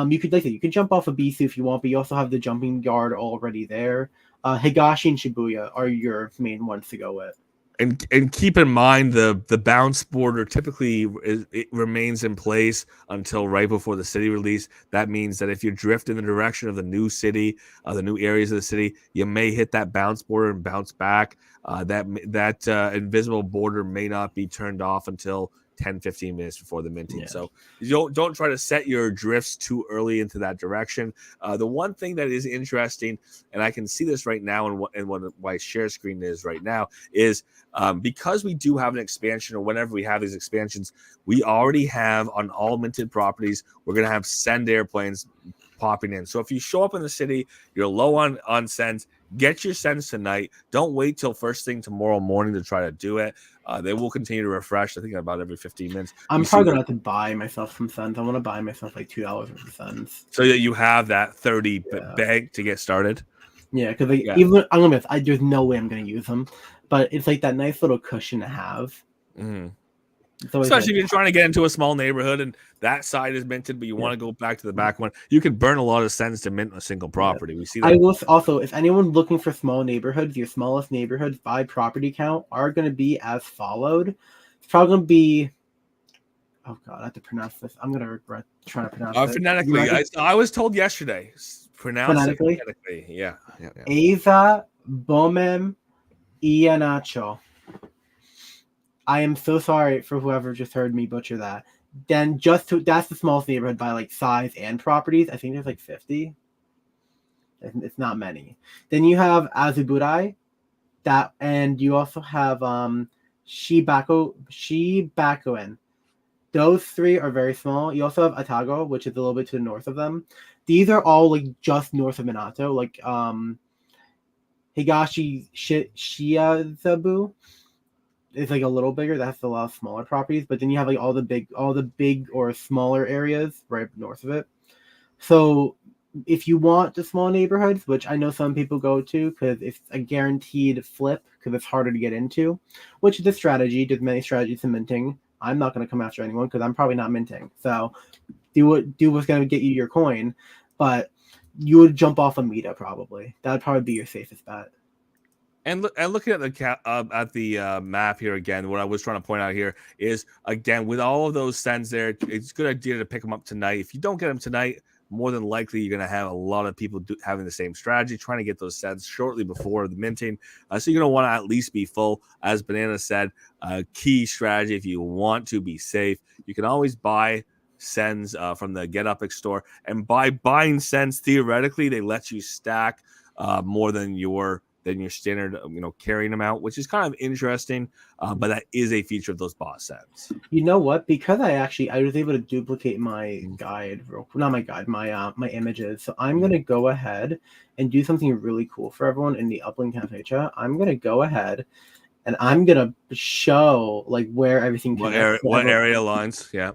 you could like I said, you can jump off of Bisu if you want, but you also have the jumping yard already there. Higashi and Shibuya are your main ones to go with. And keep in mind the bounce border typically it remains in place until right before the city release. That means that if you drift in the direction of the new city, the new areas of the city, you may hit that bounce border and bounce back. That invisible border may not be turned off until 10-15 minutes before the minting. Yeah. So you don't try to set your drifts too early into that direction. The one thing that is interesting, and I can see this right now, and what my share screen is right now, is because we do have an expansion, or whenever we have these expansions, we already have on all minted properties, we're going to have send airplanes popping in. So if you show up in the city, you're low on sends, get your sends tonight. Don't wait till first thing tomorrow morning to try to do it. They will continue to refresh, I think, about every 15 minutes. I'm probably going to have to buy myself some cents. I want to buy myself like $2 worth of cents. So that you have that 30 bank to get started. Yeah, because even I'm gonna miss. There's no way I'm gonna use them, but it's like that nice little cushion to have. Mm-hmm. Especially if you're trying to get into a small neighborhood and that side is minted, but you want to go back to the back one, you can burn a lot of cents to mint a single property. We see that. I will also, if anyone looking for small neighborhoods, your smallest neighborhoods by property count are going to be as followed. It's probably going to be. Oh God, I have to pronounce this. I'm going to regret trying to pronounce it. Phonetically. I was told yesterday. Pronounce it phonetically. Yeah. Eza Bomem Ianacho. I am so sorry for whoever just heard me butcher that. Then that's the smallest neighborhood by like size and properties. I think there's like 50. It's not many. Then you have Azuburai, and you also have Shibakoen. Those three are very small. You also have Atago, which is a little bit to the north of them. These are all like just north of Minato, like Higashi Shiazabu is like a little bigger. That's a lot of smaller properties, but then you have like all the big or smaller areas right north of it. So if you want the small neighborhoods, which I know some people go to because it's a guaranteed flip because it's harder to get into, which is a strategy. There's many strategies to minting. I'm not going to come after anyone because I'm probably not minting. So do what's going to get you your coin, but you would jump off a Mita probably. That would probably be your safest bet. And looking at the map here again, what I was trying to point out here is, again, with all of those sends there, it's a good idea to pick them up tonight. If you don't get them tonight, more than likely you're going to have a lot of people having the same strategy, trying to get those sends shortly before the minting. So you're going to want to at least be full. As Banana said, key strategy if you want to be safe. You can always buy sends from the Get Up store, and by buying sends, theoretically, they let you stack more than your standard, carrying them out, which is kind of interesting. But that is a feature of those boss sets. You know what? Because I was able to duplicate my guide, not my guide, my images. So I'm gonna go ahead and do something really cool for everyone in the Uplink Cafe chat. I'm gonna go ahead and I'm gonna show like where everything connects. What area lines? Yeah.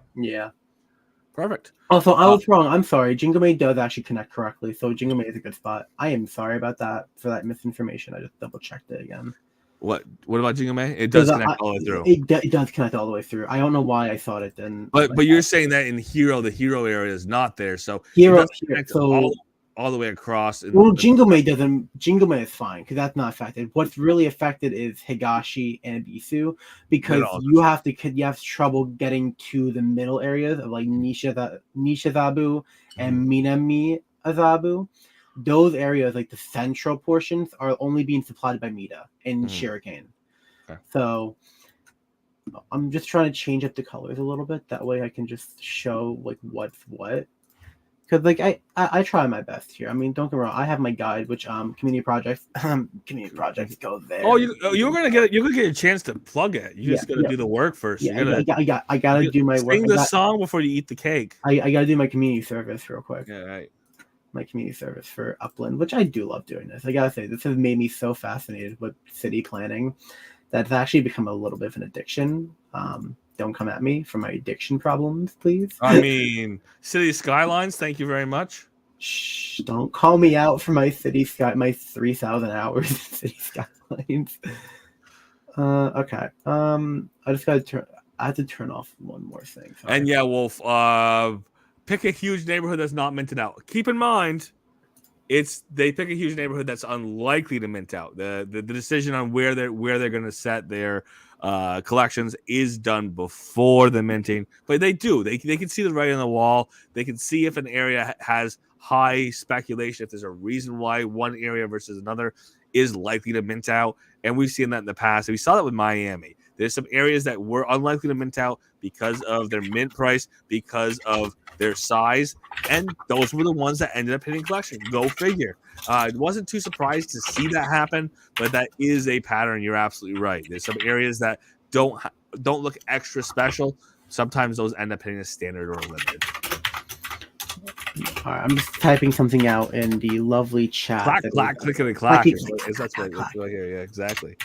Perfect. Also, I was wrong. I'm sorry. Jingume does actually connect correctly, so Jingume is a good spot. I am sorry about that for that misinformation. I just double checked it again. What about Jingume? It does connect all the way through. It does connect all the way through. I don't know why I thought it didn't. But you're saying that in Hero, the Hero area is not there, so all the way across. Jingume is fine because that's not affected. What's really affected is Higashi and Bisu because you have trouble getting to the middle areas of like Nishizabu and Minami Azabu. Those areas, like the central portions, are only being supplied by Mita and Shuriken. Okay. So I'm just trying to change up the colors a little bit. That way I can just show like what's what. Because like I try my best here. I mean, don't get me wrong. I have my guide, which community projects go there. Oh, you're gonna get it. You're gonna get a chance to plug it. You just gotta do the work first. Yeah, you gotta, I gotta do my work. Sing the song before you eat the cake. I gotta do my community service real quick. Yeah, right. My community service for Upland, which I do love doing this. I gotta say, this has made me so fascinated with city planning that it's actually become a little bit of an addiction. Don't come at me for my addiction problems, please. I mean, City Skylines, thank you very much. Shh, don't call me out for my my 3,000 hours of City Skylines. Okay. I just gotta I have to turn off one more thing. Sorry. And yeah, Wolf, pick a huge neighborhood that's not minted out. Keep in mind, they pick a huge neighborhood that's unlikely to mint out. The decision on where they're going to set their collections is done before the minting, but they can see the writing on the wall. They can see if an area has high speculation, if there's a reason why one area versus another is likely to mint out, and we've seen that in the past. We saw that with Miami. There's some areas that were unlikely to mint out because of their mint price, because of their size, and those were the ones that ended up hitting collection. Go figure. I wasn't too surprised to see that happen, but that is a pattern. You're absolutely right. There's some areas that don't look extra special. Sometimes those end up hitting a standard or a limited. All right, I'm just typing something out in the lovely chat. Clack, clickety clack. That's what I hear. Yeah, exactly.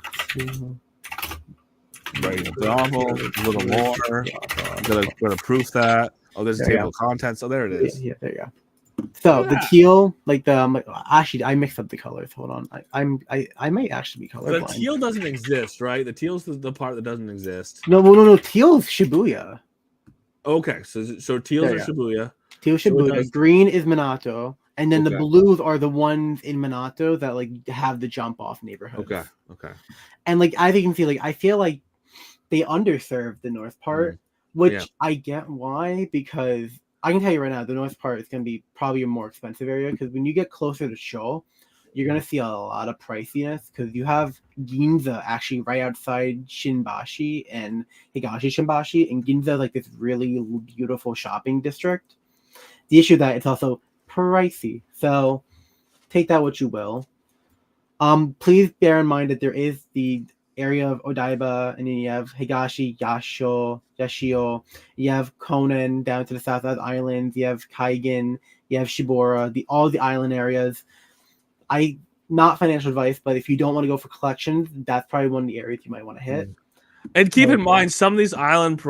Right, a little more. I'm gonna proof that. Oh, there's a table of contents. Oh, there it is. Yeah, there you go. So the teal, like actually, I mixed up the colors. Hold on, I might actually be colorblind. The teal doesn't exist, right? The teal's the part that doesn't exist. No. Teal is Shibuya. Okay, so teals are Shibuya. Teal Shibuya. Green is Minato, and then the blues are the ones in Minato that like have the jump off neighborhoods. Okay. And like as you can see, like I feel like they underserved the north part, which I get why, because I can tell you right now, the north part is going to be probably a more expensive area, because when you get closer to Sho, you're going to see a lot of priciness, because you have Ginza actually right outside Shinbashi and Higashi Shinbashi, and Ginza is like this really beautiful shopping district. The issue that it's also pricey, so take that what you will. Please bear in mind that there is the area of Odaiba, and then you have Higashi, Yashio, you have Konen down to the south islands, you have Kaigen, you have Shibora, all the island areas. Not financial advice, but if you don't want to go for collections, that's probably one of the areas you might want to hit. And keep in mind, some of these island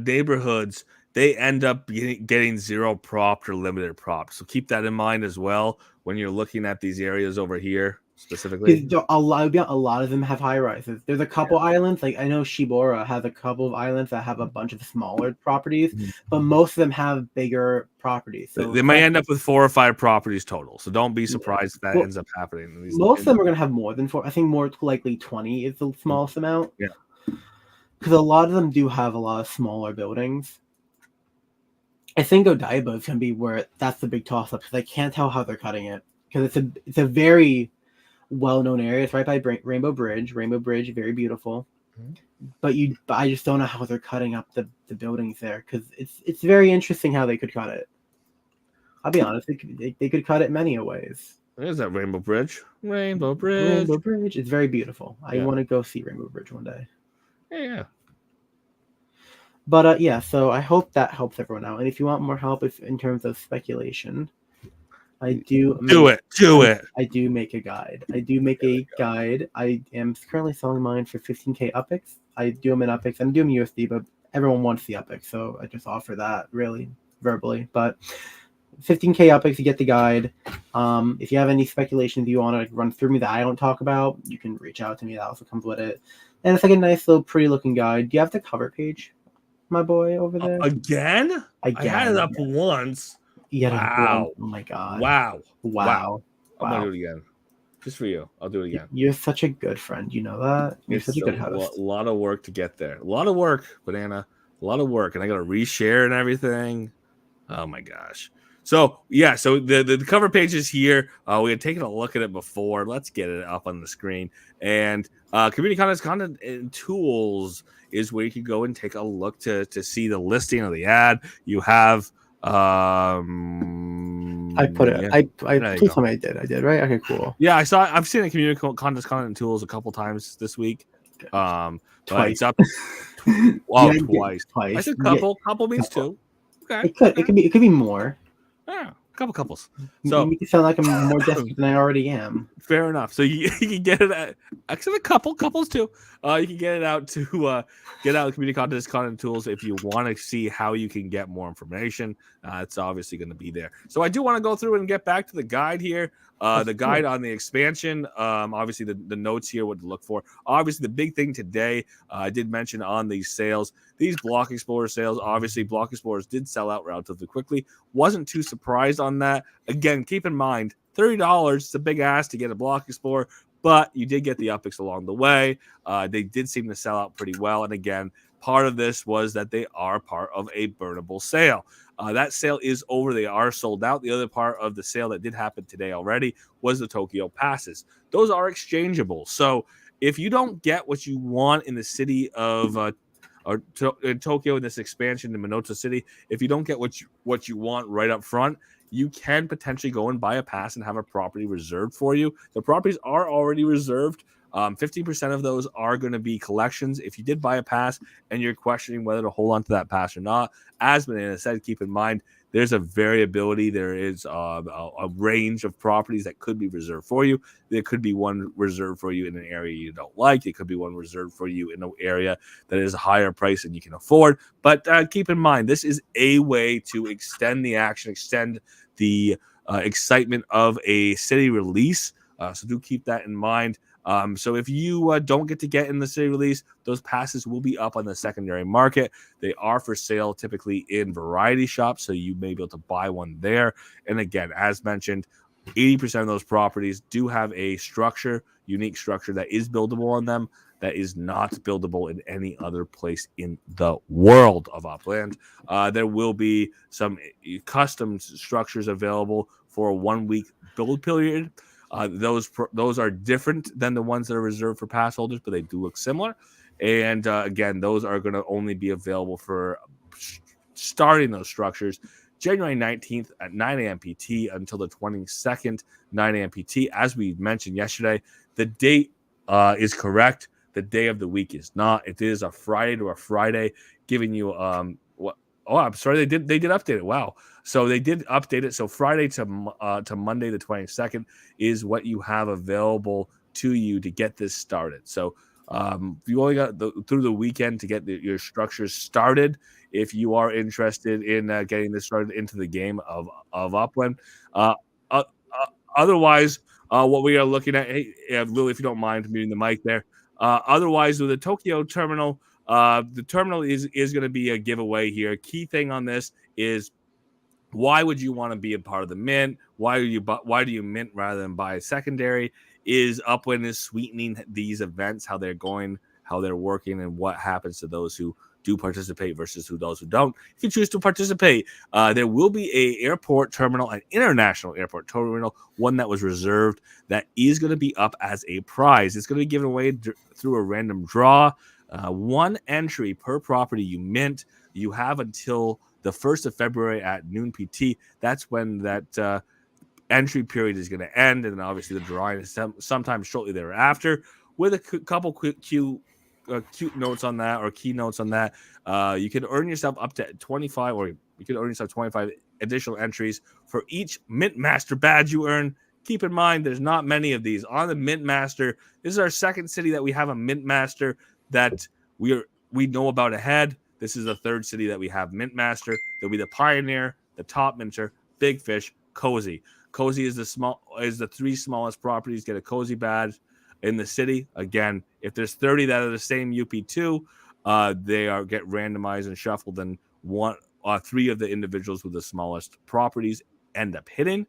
neighborhoods, they end up getting zero propped or limited propped. So keep that in mind as well when you're looking at these areas over here. Specifically, a lot of them have high rises. There's a couple islands, like I know Shibora has a couple of islands that have a bunch of smaller properties, but most of them have bigger properties. So they might end up with 4 or 5 properties total. So don't be surprised if that ends up happening. Most of them are going to have more than 4. I think more likely 20 is the smallest amount. Yeah, because a lot of them do have a lot of smaller buildings. I think Odaiba is going to be where that's the big toss up, because I can't tell how they're cutting it, because it's a very well-known area. It's right by Rainbow Bridge. Rainbow Bridge, very beautiful. But I just don't know how they're cutting up the buildings there, because it's very interesting how they could cut it. I'll be honest, they could cut it many ways. There's that Rainbow Bridge. Rainbow Bridge. It's very beautiful. I want to go see Rainbow Bridge one day. Yeah. But so I hope that helps everyone out. And if you want more help in terms of speculation, I do it. I do make a guide. I am currently selling mine for 15K UPIX. I do them in UPIX. I'm doing USD, but everyone wants the UPIX, so I just offer that really verbally. But 15K UPIX, you get the guide. If you have any speculations you want to run through me that I don't talk about, you can reach out to me. That also comes with it. And it's like a nice little pretty looking guide. Do you have the cover page, my boy, over there? Again? I had it up once. Wow. Oh my god. Wow. I'm gonna do it again. Just for you. I'll do it again. You're such a good friend. You know that? You're such a good host. A lot of work to get there. A lot of work, Banana. A lot of work. And I gotta reshare and everything. Oh my gosh. So yeah, so the cover page is here. We had taken a look at it before. Let's get it up on the screen. And community content and tools is where you can go and take a look to see the listing of the ad. You have I put it. yeah, I there you please go. tell me I did right. Okay, cool. Yeah, I've seen a community content and tools a couple times this week. But Twice. it's up. Yeah, Twice. I said Yeah, couple means couple. two. Okay. It could be more. Yeah, a couple couples. You So make it sound like I'm more desperate than I already am. fair enough. So you can get it at actually couples too. You can get it out to get out community content tools if you want to see how you can get more information. It's obviously going to be there. So I do want to go through and get back to the guide here. The guide on the expansion. Obviously the notes here, what to look for. Obviously the big thing today, I did mention on these sales, these Block Explorer sales. Obviously Block Explorers did sell out relatively quickly. Wasn't too surprised on that. Again, keep in mind, $30 is a big ask to get a Block Explorer, but you did get the upticks along the way. They did seem to sell out pretty well. And again, part of this was that they are part of a burnable sale. That sale is over. They are sold out. The other part of the sale that did happen today already was the Tokyo passes. Those are exchangeable. So if you don't get what you want in the city of in Tokyo in this expansion in Minoto City, if you don't get what you want right up front, you can potentially go and buy a pass and have a property reserved for you. The properties are already reserved. 15% of those are going to be collections. If you did buy a pass and you're questioning whether to hold on to that pass or not, as Banana said, keep in mind there's a variability. There is a range of properties that could be reserved for you. There could be one reserved for you in an area you don't like. It could be one reserved for you in an area that is a higher price than you can afford. But keep in mind, this is a way to extend the action, extend the excitement of a city release. So do keep that in mind. So if you don't get in the city release, those passes will be up on the secondary market. They are for sale typically in variety shops, so you may be able to buy one there. And again, as mentioned, 80% of those properties do have a unique structure that is buildable on them, that is not buildable in any other place in the world of Upland. There will be some custom structures available for a 1 week build period. Those are different than the ones that are reserved for pass holders, but they do look similar. And again, those are going to only be available for starting those structures January 19th at 9 a.m. PT until the 22nd, 9 a.m. PT. As we mentioned yesterday, the date is correct. The day of the week is not. It is a Friday to a Friday, giving you what? Oh, I'm sorry. They did update it. Wow. So they did update it. So Friday to Monday the 22nd is what you have available to you to get this started. So you only got through the weekend to get your structures started. If you are interested in getting this started into the game of Upland, otherwise, what we are looking at, hey, Lily, if you don't mind muting the mic there. Otherwise, with the Tokyo terminal, the terminal is going to be a giveaway here. Key thing on this is, why would you want to be a part of the mint? Why do you mint rather than buy a secondary? Is Upland is sweetening these events, how they're going, how they're working, and what happens to those who do participate versus those who don't. If you choose to participate, there will be an airport terminal, an international airport terminal, one that was reserved, that is going to be up as a prize. It's going to be given away through a random draw. One entry per property you mint. You have until the 1st of February at noon PT. That's when that entry period is going to end, and then obviously the drawing is sometime shortly thereafter. With a couple quick cute notes on that, or key notes on that, you can earn yourself up to 25, or you can earn yourself 25 additional entries for each Mint Master badge you earn. Keep in mind, there's not many of these on the Mint Master. This is our second city that we have a Mint Master that we know about ahead. This is the third city that we have Mint Master. There'll be the Pioneer, the Top Minter, Big Fish, Cozy. Cozy is the three smallest properties get a Cozy badge in the city. Again, if there's 30 that are the same UP2, they get randomized and shuffled, and three of the individuals with the smallest properties end up hitting.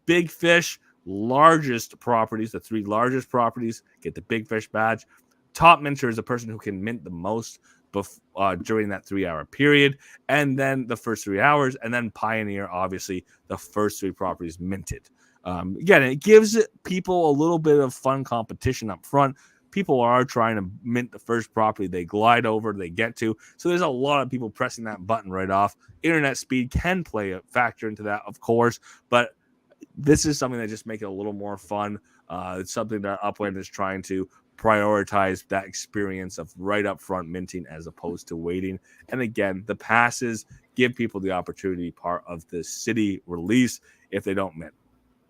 Big Fish, largest properties, the three largest properties get the Big Fish badge. Top Minter is the person who can mint the most during that 3-hour period, and then the first 3 hours, and then Pioneer, obviously, the first 3 properties minted. Again, it gives people a little bit of fun competition up front. People are trying to mint the first property they glide over, they get to. So there's a lot of people pressing that button right off. Internet speed can play a factor into that, of course, but this is something that just makes it a little more fun. It's something that Upland is trying to prioritize, that experience of right up front minting as opposed to waiting. And again, the passes give people the opportunity part of the city release if they don't mint.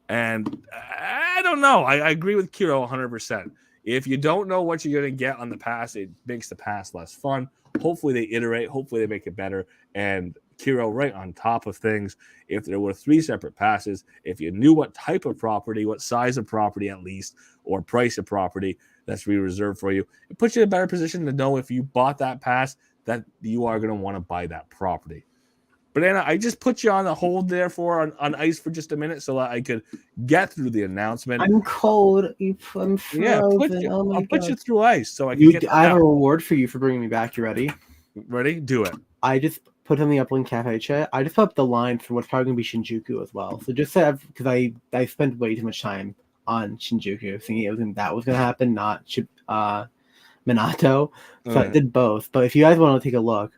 And I don't know. I agree with Kiro 100%. If you don't know what you're going to get on the pass, it makes the pass less fun. Hopefully they iterate. Hopefully they make it better. And Kiro, right on top of things, if there were 3 separate passes, if you knew what type of property, what size of property at least, or price of property that's reserved for you, it puts you in a better position to know if you bought that pass that you are going to want to buy that property. But Anna, I just put you on a hold there on ice for just a minute so that I could get through the announcement. I'm cold. I'm frozen. Yeah, I'll put you through ice so I can get. I have a reward for you for bringing me back. You ready? Ready? Do it. I just put on the Upland Cafe chat. I just put up the line for what's probably going to be Shinjuku as well. So just because I spent way too much time on Shinjuku thinking that was going to happen, not Minato. So I did both. But if you guys want to take a look,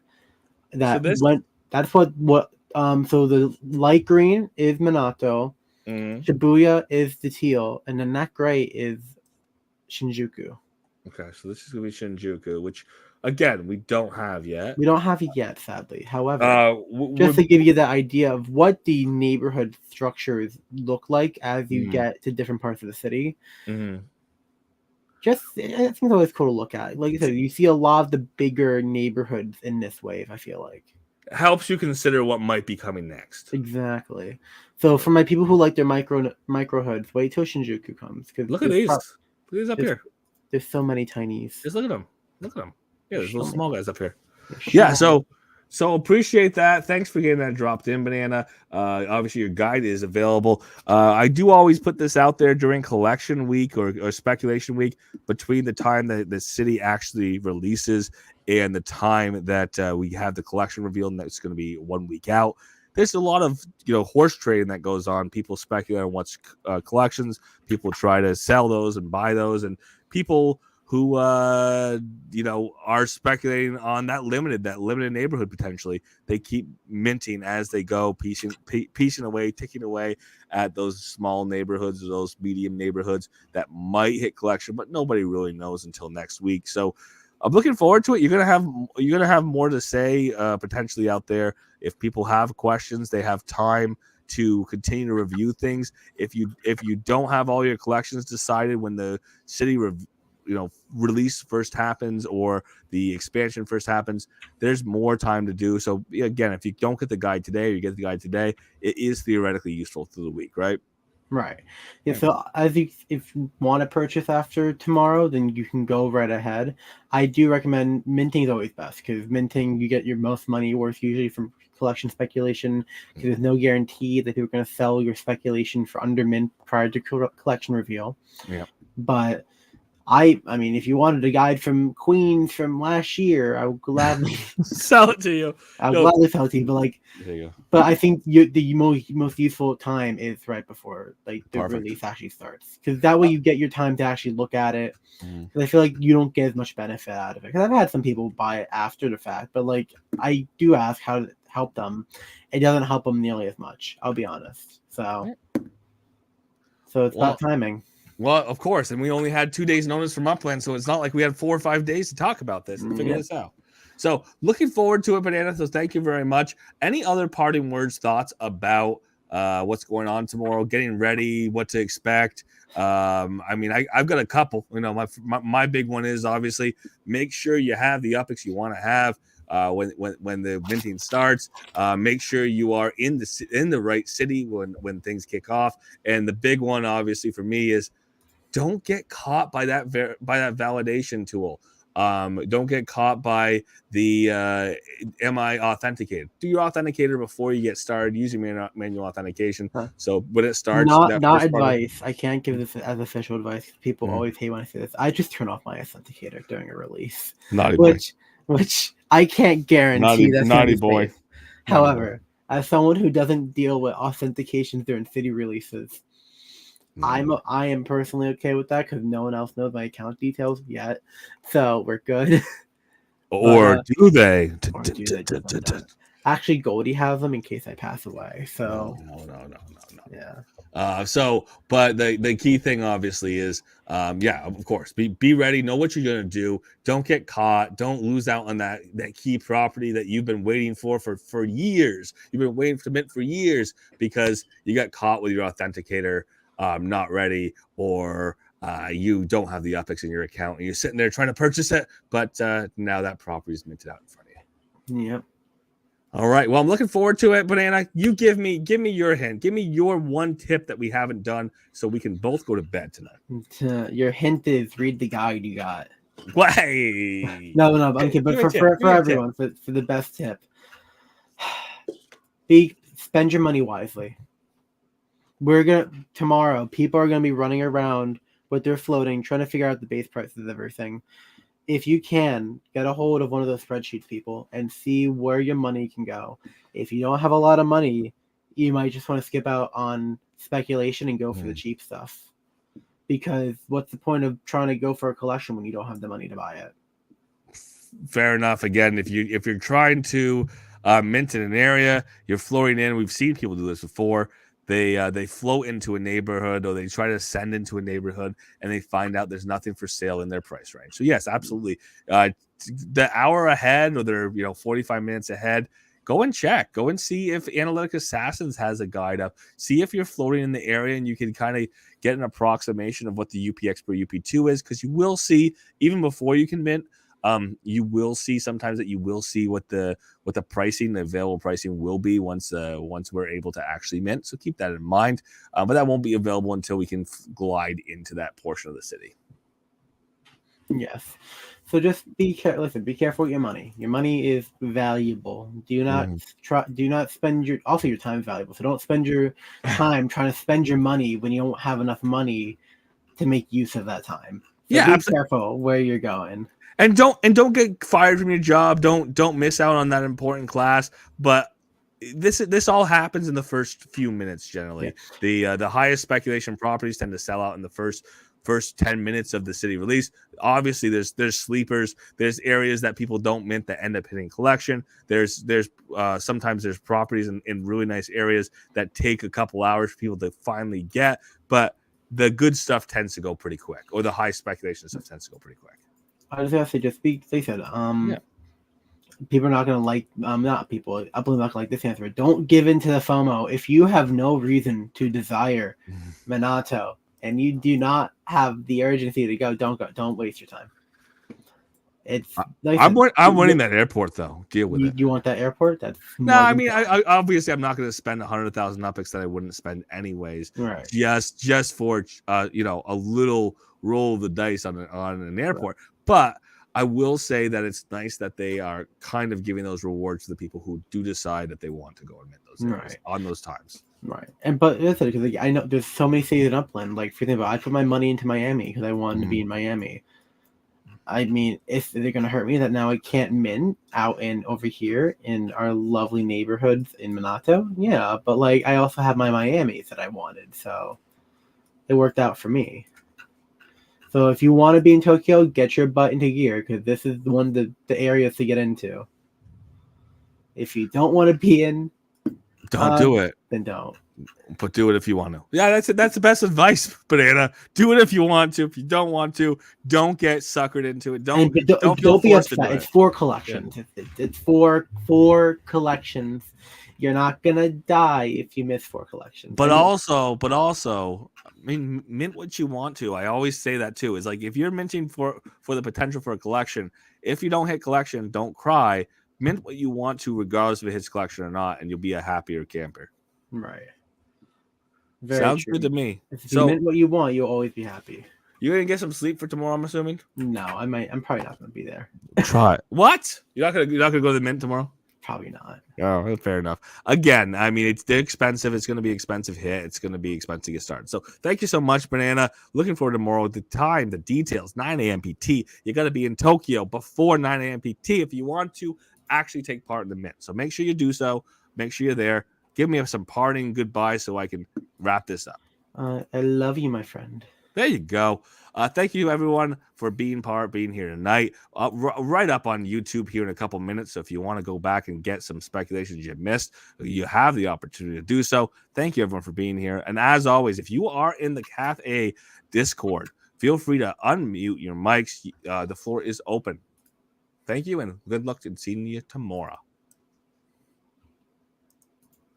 that's what so the light green is Minato, Shibuya is the teal, and then that gray is Shinjuku. Okay, so this is gonna be Shinjuku, which again we don't have yet. We don't have it yet, sadly. However, just to give you the idea of what the neighborhood structures look like as you get to different parts of the city. I think it's always cool to look at. Like you said, you see a lot of the bigger neighborhoods in this wave, I feel like. Helps you consider what might be coming next. Exactly. So for my people who like their micro hoods, wait till Shinjuku comes. Look at these. Look at these up here. There's so many tinies. Just look at them. Look at them. Yeah, there's little small guys up here. Yeah, so appreciate that. Thanks for getting that dropped in, Banana. Obviously, your guide is available. I do always put this out there during collection week or speculation week, between the time that the city actually releases and the time that we have the collection revealed, and that's going to be 1 week out. There's a lot of horse trading that goes on. People speculate on what's collections. People try to sell those and buy those, and people who are speculating on that limited neighborhood potentially. They keep minting as they go, piecing away, ticking away at those small neighborhoods or those medium neighborhoods that might hit collection, but nobody really knows until next week. So I'm looking forward to it. You're gonna have more to say potentially out there. If people have questions, they have time to continue to review things. If you don't have all your collections decided when the city release first happens or the expansion first happens, there's more time to do. So again, if you don't get the guide today or you get the guide today, it is theoretically useful through the week, right? Right. Yeah. So if you want to purchase after tomorrow, then you can go right ahead. I do recommend minting is always best, because minting, you get your most money worth usually from collection speculation, because there's no guarantee that they're going to sell your speculation for under mint prior to collection reveal. Yeah. But I mean, if you wanted a guide from Queens from last year, I would gladly sell it to you. I would gladly sell it to you, but there you go. But I think the most useful time is right before the release actually starts, because that way you get your time to actually look at it. Because I feel like you don't get as much benefit out of it. Because I've had some people buy it after the fact, but I do ask how to help them. It doesn't help them nearly as much. I'll be honest. So it's about timing. Well, of course, and we only had 2 days notice from Upland, so it's not like we had 4 or 5 days to talk about this and figure this out. So looking forward to it, Banana. So thank you very much. Any other parting words, thoughts about what's going on tomorrow, getting ready, what to expect? I mean, I've got a couple. My big one is obviously make sure you have the UPIX you want to have when the minting starts. Make sure you are in the right city when things kick off. And the big one, obviously, for me is don't get caught by that validation tool. Don't get caught by the am I authenticated? Do your authenticator before you get started using manual authentication. So when it starts, not advice. I can't give this as official advice. People always hate when I say this. I just turn off my authenticator during a release. Not advice. Which I can't guarantee that's naughty gonna be boy. safe. However, as someone who doesn't deal with authentications during city releases, I am personally okay with that because no one else knows my account details yet, so we're good. Or do they? Or do they just actually, Goldie has them in case I pass away. So No. yeah. But the key thing obviously is, yeah, of course, be ready, know what you're gonna do. Don't get caught. Don't lose out on that key property that you've been waiting for years. You've been waiting to mint for years because you got caught with your authenticator not ready, or you don't have the UPX in your account and you're sitting there trying to purchase it, but now that property is minted out in front of you. Yep. All right. Well, I'm looking forward to it, Banana. You give me your hint. Give me your one tip that we haven't done so we can both go to bed tonight. Your hint is read the guide you got. Way. No, I'm kidding. But for everyone, for the best tip, spend your money wisely. Tomorrow, people are gonna be running around with their floating, trying to figure out the base prices of everything. If you can, get a hold of one of those spreadsheets, people, and see where your money can go. If you don't have a lot of money, you might just want to skip out on speculation and go for the cheap stuff. Because what's the point of trying to go for a collection when you don't have the money to buy it? Fair enough. Again, if you're trying to mint in an area, you're floating in. We've seen people do this before. They float into a neighborhood, or they try to send into a neighborhood, and they find out there's nothing for sale in their price range. So yes, absolutely. The hour ahead, or they're 45 minutes ahead, go and check. Go and see if Analytic Assassins has a guide up. See if you're floating in the area, and you can kind of get an approximation of what the UPX per UP2 is, because you will see, even before you can mint, you will see sometimes that you will see what the pricing, the available pricing will be once we're able to actually mint. So keep that in mind. But that won't be available until we can glide into that portion of the city. Yes. So just be careful. Listen, be careful with your money. Your money is valuable. Do not spend your time is valuable. So don't spend your time trying to spend your money when you don't have enough money to make use of that time. So be careful where you're going. And don't get fired from your job. Don't miss out on that important class. But this all happens in the first few minutes generally. Yeah. The highest speculation properties tend to sell out in the first 10 minutes of the city release. Obviously, there's sleepers. There's areas that people don't mint that end up hitting collection. There's sometimes there's properties in really nice areas that take a couple hours for people to finally get. But the good stuff tends to go pretty quick, or the high speculation stuff tends to go pretty quick. I was gonna say, they said, people are not gonna like, not people. I believe not gonna like this answer. Don't give in to the FOMO. If you have no reason to desire Minato and you do not have the urgency to go, don't go. Don't waste your time. It's. I'm winning that airport though. Deal with it. You want that airport? That's no. I mean, I obviously I'm not going to spend 100,000 UPX that I wouldn't spend anyways. Right. Just for a little roll of the dice on an airport. Right. But I will say that it's nice that they are kind of giving those rewards to the people who do decide that they want to go and mint those areas on those times. Right. But listen, because I know there's so many cities in Upland. Like, for example, I put my money into Miami because I wanted to be in Miami. I mean, if they're going to hurt me that now I can't mint out over here in our lovely neighborhoods in Minato, yeah. But like, I also have my Miamis that I wanted, so it worked out for me. So if you want to be in Tokyo, get your butt into gear, because this is one of the areas to get into. If you don't want to be in, don't do it. Then don't. But do it if you want to. Yeah, that's it. That's the best advice, Banana. Do it if you want to. If you don't want to, don't get suckered into it. Don't be upset. It's 4 collections. Yeah. It's four collections. You're not gonna die if you miss 4 collections. But also, I mean, mint what you want to. I always say that too. Is like, if you're minting for the potential for a collection, if you don't hit collection, don't cry. Mint what you want to, regardless if it hits collection or not, and you'll be a happier camper. Right. Sounds good to me. If you mint what you want, you'll always be happy. You gonna get some sleep for tomorrow? I'm assuming. No, I might. I'm probably not gonna be there. Try. What? You're not gonna go to the mint tomorrow? probably not. Oh, fair enough. Again, I mean, it's expensive. It's going to be expensive hit. It's going to be expensive to get started. So thank you so much, Banana. Looking forward to tomorrow. The time, the details, 9 a.m. PT. You got to be in Tokyo before 9 a.m. PT if you want to actually take part in the Mint. So make sure you do so. Make sure you're there. Give me some parting goodbye so I can wrap this up. I love you, my friend. There you go. Thank you, everyone, for being here tonight. Right up on YouTube here in a couple minutes. So if you want to go back and get some speculations you missed, you have the opportunity to do so. Thank you, everyone, for being here. And as always, if you are in the Cafe Discord, feel free to unmute your mics. The floor is open. Thank you, and good luck in seeing you tomorrow.